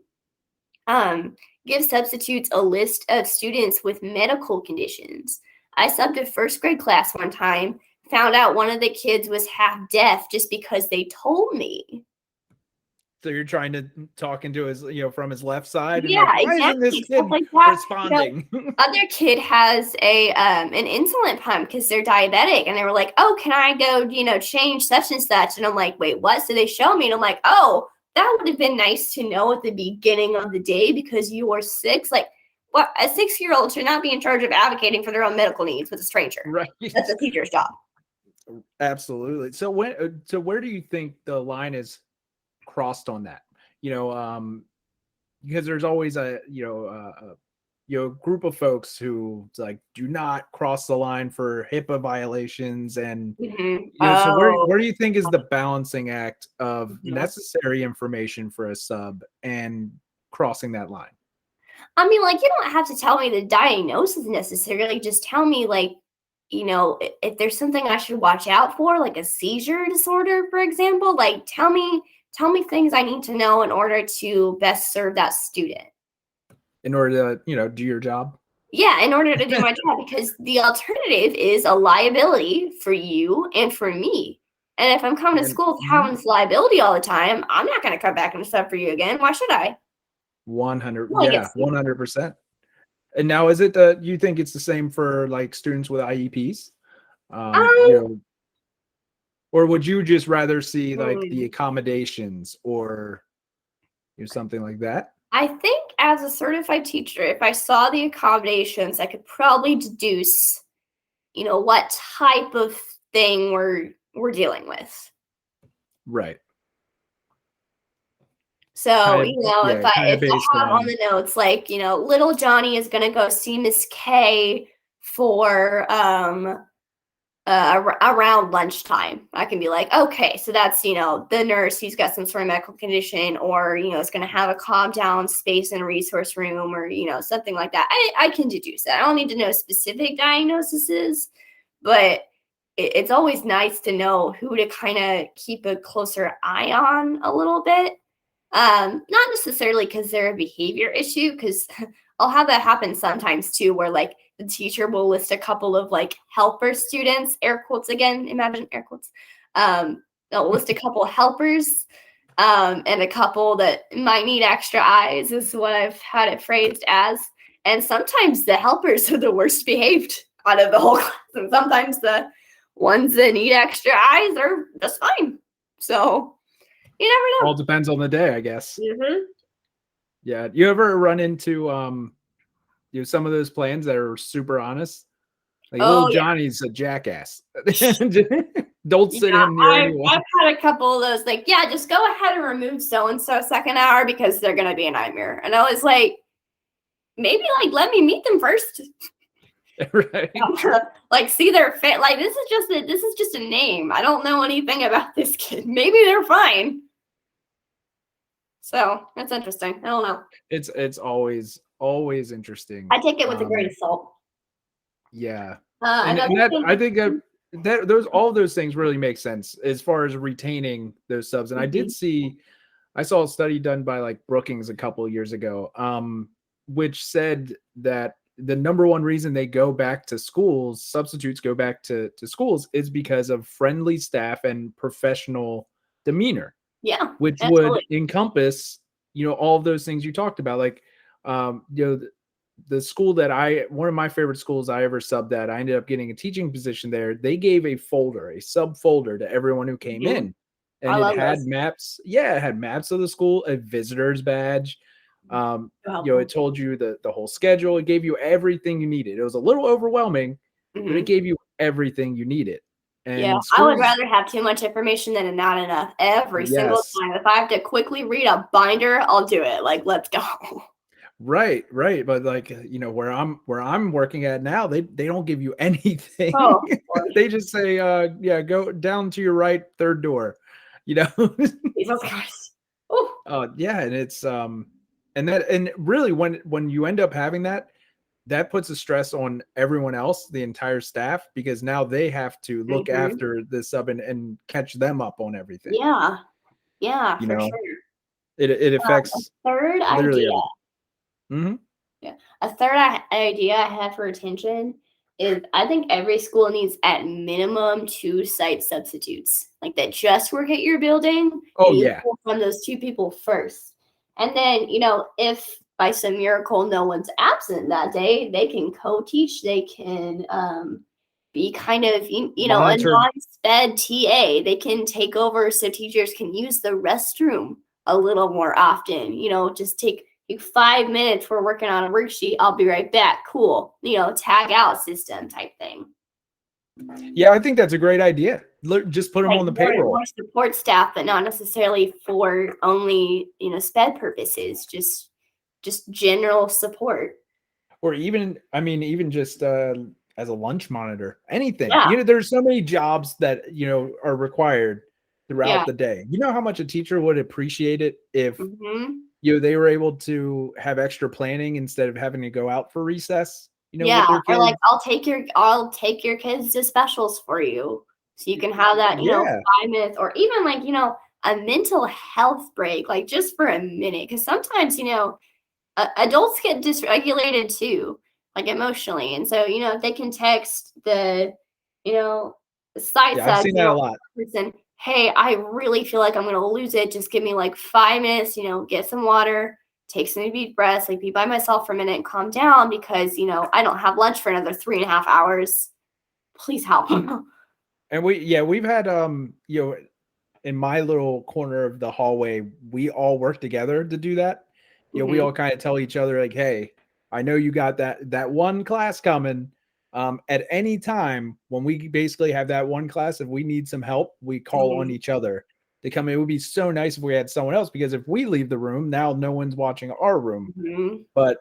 give substitutes a list of students with medical conditions. I subbed a first grade class one time, found out one of the kids was half deaf just because they told me. So you're trying to talk into his, from his left side. And yeah, like, why exactly. isn't this kid like responding? Other kid has an insulin pump because they're diabetic, and they were like, "Oh, can I go, change such and such?" And I'm like, "Wait, what?" So they show me, and I'm like, "Oh, that would have been nice to know at the beginning of the day because you are 6." Like, what? A 6-year-old should not be in charge of advocating for their own medical needs with a stranger. Right. That's a teacher's job. Absolutely. So where do you think the line is crossed on that? Because there's always a group of folks who like do not cross the line for HIPAA violations, and so where do you think is the balancing act of necessary information for a sub and crossing that line? I mean, like, you don't have to tell me the diagnosis necessarily. Just tell me, like, if there's something I should watch out for, like a seizure disorder, for example. Like, tell me things I need to know in order to best serve that student. In order to, do your job. Yeah, in order to do my job, because the alternative is a liability for you and for me. And if I'm coming to school having this liability all the time, I'm not going to come back and sub for you again. Why should I? 100, yeah, 100%. And now, is it you think it's the same for like students with IEPs? Or would you just rather see like the accommodations or something like that? I think as a certified teacher, if I saw the accommodations, I could probably deduce, what type of thing we're dealing with. Right. So, if I have on the notes, like, little Johnny is going to go see Miss K for around lunchtime, I can be like, okay, so that's, the nurse who's got some sort of medical condition, or, is going to have a calm down space in a resource room, or, something like that. I can deduce that. I don't need to know specific diagnoses, but it's always nice to know who to kind of keep a closer eye on a little bit. Not necessarily because they're a behavior issue, because I'll have that happen sometimes too, where like the teacher will list a couple of like helper students, air quotes again, imagine air quotes. They'll list a couple of helpers, and a couple that might need extra eyes is what I've had it phrased as. And sometimes the helpers are the worst behaved out of the whole class, and sometimes the ones that need extra eyes are just fine. So you never know. All depends on the day, I guess. Mm-hmm. Yeah. You ever run into some of those plans that are super honest? Like, little Johnny's a jackass. Don't sit him near anyone. I've had a couple of those, like, yeah, just go ahead and remove so-and-so second hour because they're going to be a nightmare. And I was like, maybe, like, let me meet them first. Right. Like, see their face. Like, this is just a name. I don't know anything about this kid. Maybe they're fine. So that's interesting. I don't know. It's always interesting. I take it with a grain of salt. Yeah. I think that all those things really make sense as far as retaining those subs. And I saw a study done by like Brookings a couple of years ago, which said that the number one reason they go back to schools, substitutes go back to schools, is because of friendly staff and professional demeanor. Yeah. Which would encompass, all of those things you talked about. Like, the school that one of my favorite schools I ever subbed at, I ended up getting a teaching position there. They gave a sub folder to everyone who came in. And it had maps. Yeah, it had maps of the school, a visitor's badge. It told you the whole schedule. It gave you everything you needed. It was a little overwhelming, but it gave you everything you needed. And I would rather have too much information than not enough every single time. If I have to quickly read a binder, I'll do it. Like, let's go. Right. But like, where I'm working at now, they don't give you anything. They just say, go down to your right, third door. Jesus Christ. Yeah, and it's and really when you end up having that puts a stress on everyone else, the entire staff, because now they have to look after the sub and catch them up on everything. Yeah, for sure. It affects a third literally idea. Mm-hmm. Yeah, a third idea I have for retention is I think every school needs at minimum 2 site substitutes, like that just work at your building. Pull from those 2 people first, and then if by some miracle no one's absent that day, they can co-teach. They can be kind of a non-sped TA. They can take over so teachers can use the restroom a little more often. Just take 5 minutes. We're working on a worksheet. I'll be right back. Cool. Tag out system type thing. Yeah, I think that's a great idea. Just put them on the payroll. More support staff, but not necessarily for only sped purposes. Just general support. Or even just as a lunch monitor, anything. Yeah. There's so many jobs that are required throughout the day. You know how much a teacher would appreciate it if they were able to have extra planning instead of having to go out for recess, with Yeah, their or kids. like I'll take your kids to specials for you so you can have that, Yeah. 5 minutes, or even like, a mental health break, like just for a minute. Because sometimes, adults get dysregulated too, like emotionally. And so, if they can text you know, the side Yeah, I've side, seen that a lot. person, hey, I really feel like I'm gonna lose it. Just give me like 5 minutes, get some water, take some deep breaths, like be by myself for a minute and calm down because, I don't have lunch for another 3.5 hours. Please help. And we've had in my little corner of the hallway, we all work together to do that. We all kind of tell each other like, hey, I know you got that one class coming. At any time when we basically have that one class, if we need some help, we call on each other to come in. It would be so nice if we had someone else, because if we leave the room, now no one's watching our room. But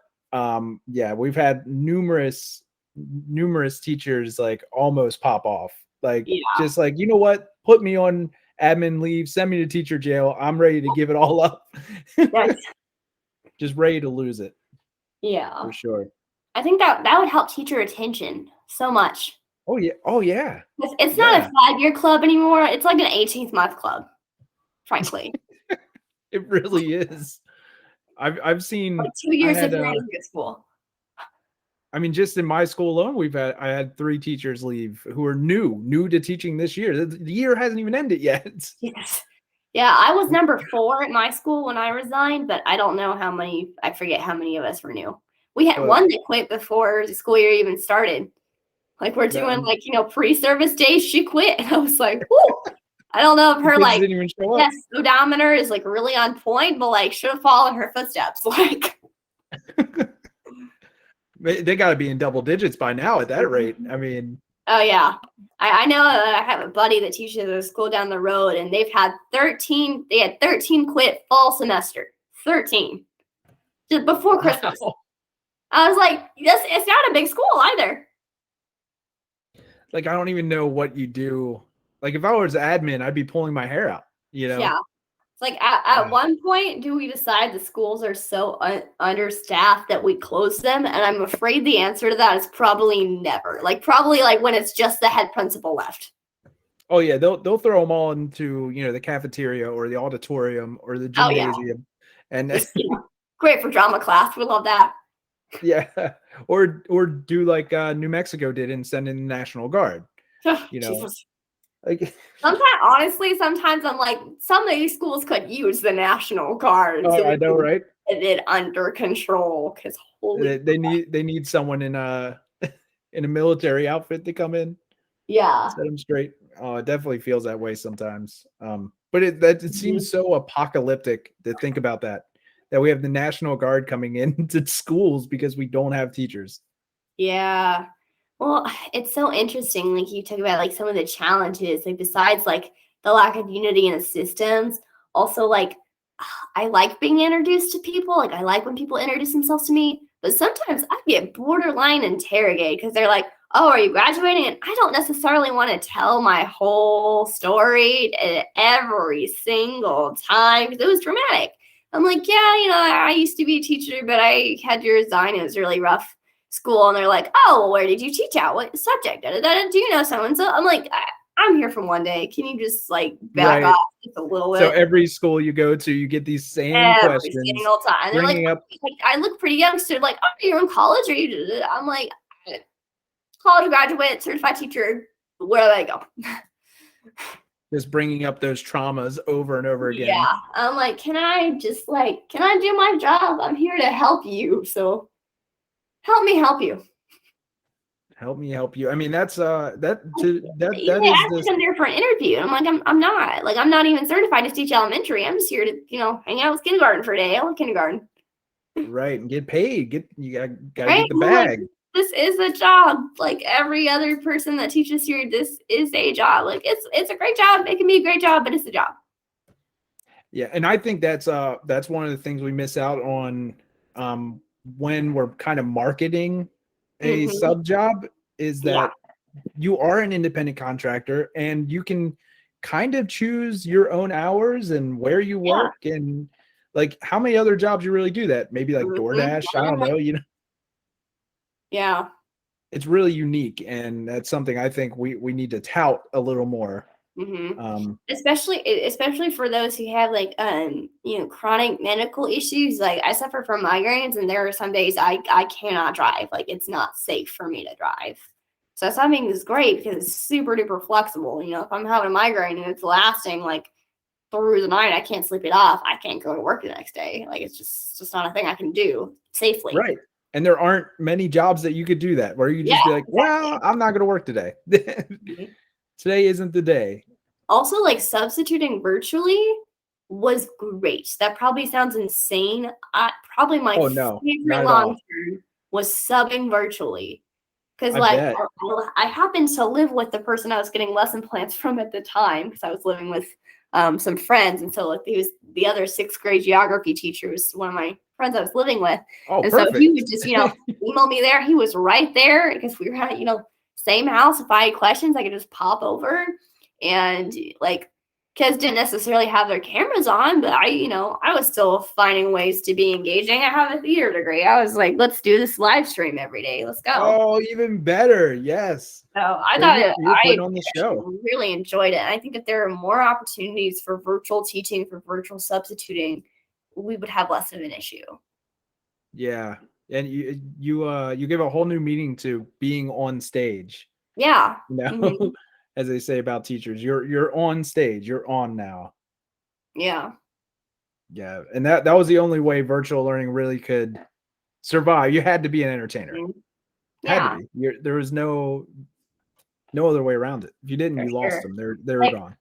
we've had numerous teachers like almost pop off. Like, just like, you know what? Put me on admin leave, send me to teacher jail. I'm ready to give it all up. Yes. Just ready to lose it. Yeah. For sure. I think that would help teacher attention so much. Oh yeah. Oh yeah. It's not a 5-year club anymore. It's like an 18th month club, frankly. It really is. I've seen like 2 years of graduate school. I mean, just in my school alone, I had 3 teachers leave who are new to teaching this year. The year hasn't even ended yet. Yes. Yeah, I was number 4 at my school when I resigned, but I don't know how many. I forget how many of us were new. We had one that quit before the school year even started. Like we're doing pre-service days. She quit. And I was like, whoo. I don't know if her didn't even show up. odometer is like really on point, but like should have followed her footsteps. Like they got to be in double digits by now at that rate. I mean, oh yeah, I know. I have a buddy that teaches at a school down the road, and they've had 13. They had 13 quit fall semester. 13 just before Christmas. Wow. I was like, it's not a big school either. Like, I don't even know what you do. Like, if I was admin, I'd be pulling my hair out. Yeah. Like at one point, do we decide the schools are so understaffed that we close them? And I'm afraid the answer to that is probably never. Like probably like when it's just the head principal left. Oh yeah, they'll throw them all into the cafeteria or the auditorium or the gymnasium, and great for drama class. We love that. Yeah, or do like New Mexico did and send in the National Guard. Jesus. Like sometimes I'm like, some of these schools could use the National Guard. Oh, I know, right? Get it under control because they need someone in a military outfit to come in. Yeah, set them straight. Oh, it definitely feels that way sometimes. But it seems so apocalyptic to think about that we have the National Guard coming into schools because we don't have teachers. Yeah. Well, it's so interesting. Like you talk about like some of the challenges, like besides like the lack of unity in the systems, also like I like being introduced to people. Like I like when people introduce themselves to me, but sometimes I get borderline interrogated because they're like, oh, are you graduating? And I don't necessarily want to tell my whole story every single time because it was dramatic. I'm like, yeah, I used to be a teacher, but I had to resign. It was really rough school. And they're like, oh, well, where did you teach at? What subject? Do you know someone? So I'm like, I'm here for one day. Can you just like back off just a little bit? So every school you go to, you get these same questions. Every single time. And they're like, I look pretty young. So they're like, oh, you're in college? Or you? I'm like, college graduate, certified teacher. Where do I go? Just bringing up those traumas over and over again. Yeah. I'm like, can I do my job? I'm here to help you. So help me help you. Help me help you. I mean, that's that is I'm there for an interview. I'm like, I'm not. Like, I'm not even certified to teach elementary. I'm just here to, hang out with kindergarten for a day. I love kindergarten. Right. And get paid. You gotta get the bag. Like, this is a job. Like every other person that teaches here, this is a job. Like it's a great job. It can be a great job, but it's a job. Yeah, and I think that's one of the things we miss out on when we're kind of marketing a sub job is that you are an independent contractor and you can kind of choose your own hours and where you work and like how many other jobs you really do that? Maybe like DoorDash. I don't know. Yeah. It's really unique, and that's something I think we need to tout a little more. Especially for those who have like chronic medical issues. Like I suffer from migraines, and there are some days I cannot drive. Like it's not safe for me to drive. So something is great because it's super duper flexible. If I'm having a migraine and it's lasting like through the night, I can't sleep it off. I can't go to work the next day. Like it's just not a thing I can do safely. Right. And there aren't many jobs that you could do that, where you just be like, well, I'm not going to work today. Today isn't the day. Also, like favorite was great. That probably sounds insane. Probably my favorite long term was subbing virtually. Because I happened to live with the person I was getting lesson plans from at the time, because I was living with some friends. And so like he was the other 6th grade geography teacher, was one of my friends I was living with. Oh, and perfect. So he would just, email me there. He was right there because we were at, same house. If I had questions, I could just pop over. And like kids didn't necessarily have their cameras on, but I was still finding ways to be engaging. I have a theater degree. I was like, let's do this live stream every day. Let's go. Oh, even better. Yes. So I really enjoyed it. And I think if there are more opportunities for virtual teaching, for virtual substituting, we would have less of an issue. Yeah. And you give a whole new meaning to being on stage. Yeah. As they say about teachers, you're on stage, you're on now. Yeah. Yeah. And that was the only way virtual learning really could survive. You had to be an entertainer. Yeah. Had to be. There was no other way around it. If you didn't, you lost them. They're gone.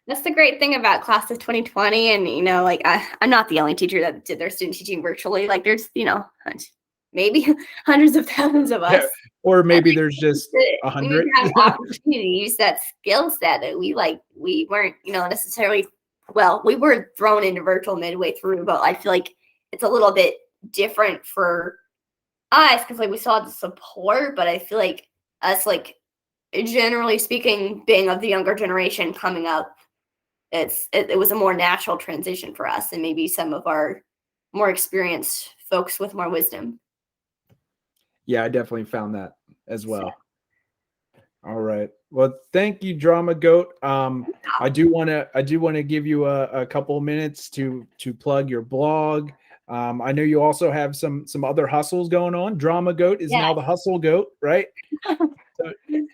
That's the great thing about class of 2020. And, like I'm not the only teacher that did their student teaching virtually. Like there's, maybe hundreds of thousands of us. Yeah. Or maybe there's just 100. We have opportunities, that skill set that we weren't, necessarily, well, we were thrown into virtual midway through, but I feel like it's a little bit different for us because like we still had the support, but I feel like us, like generally speaking, being of the younger generation coming up, it was a more natural transition for us and maybe some of our more experienced folks with more wisdom. Yeah, I definitely found that as well. All right. Well, thank you, Drama Goat. I do want to give you a couple of minutes to plug your blog. I know you also have some other hustles going on. Drama Goat is now the Hustle Goat, right? So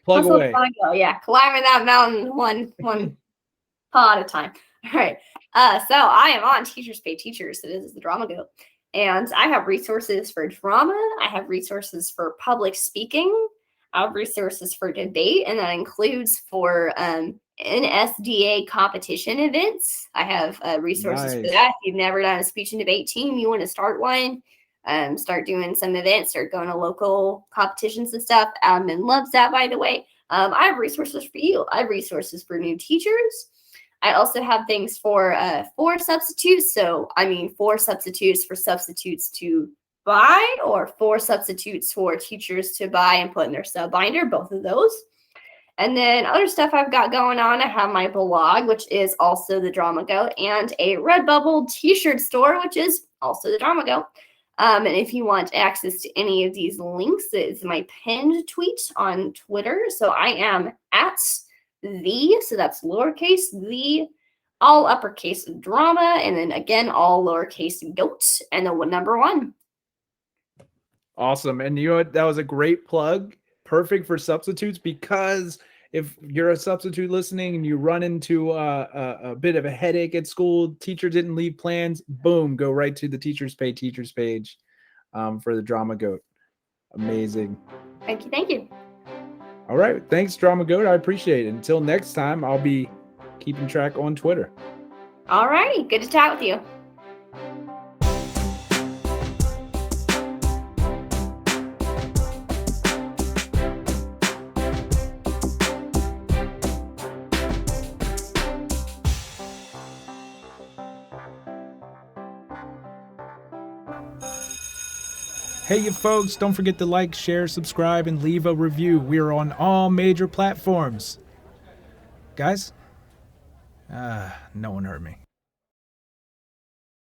plug hustle away. Yeah, climbing that mountain one paw at a time. All right. So I am on Teachers Pay Teachers. So this is the Drama Goat. And I have resources for drama. I have resources for public speaking. I have resources for debate, and that includes for NSDA competition events. I have resources for that. If you've never done a speech and debate team, you want to start one, start doing some events, start going to local competitions and stuff. Admin loves that, by the way. I have resources for you. I have resources for new teachers. I also have things for substitutes. So, for substitutes to buy, or for substitutes for teachers to buy and put in their sub binder, both of those. And then other stuff I've got going on, I have my blog, which is also the Drama Goat, and a Redbubble t-shirt store, which is also the Drama Goat. And if you want access to any of these links, it's my pinned tweet on Twitter. So I am at so that's lowercase the, all uppercase drama, and then again all lowercase goat, and the number 1. Awesome. And you know what? That was a great plug. Perfect for substitutes, because if you're a substitute listening and you run into a bit of a headache at school, teacher didn't leave plans, boom, go right to the Teachers Pay Teachers page for the Drama Goat. Amazing. Thank you. All right. Thanks, Drama Goat. I appreciate it. Until next time, I'll be keeping track on Twitter. All right. Good to chat with you. Hey, you folks, don't forget to like, share, subscribe, and leave a review. We are on all major platforms. Guys, no one heard me.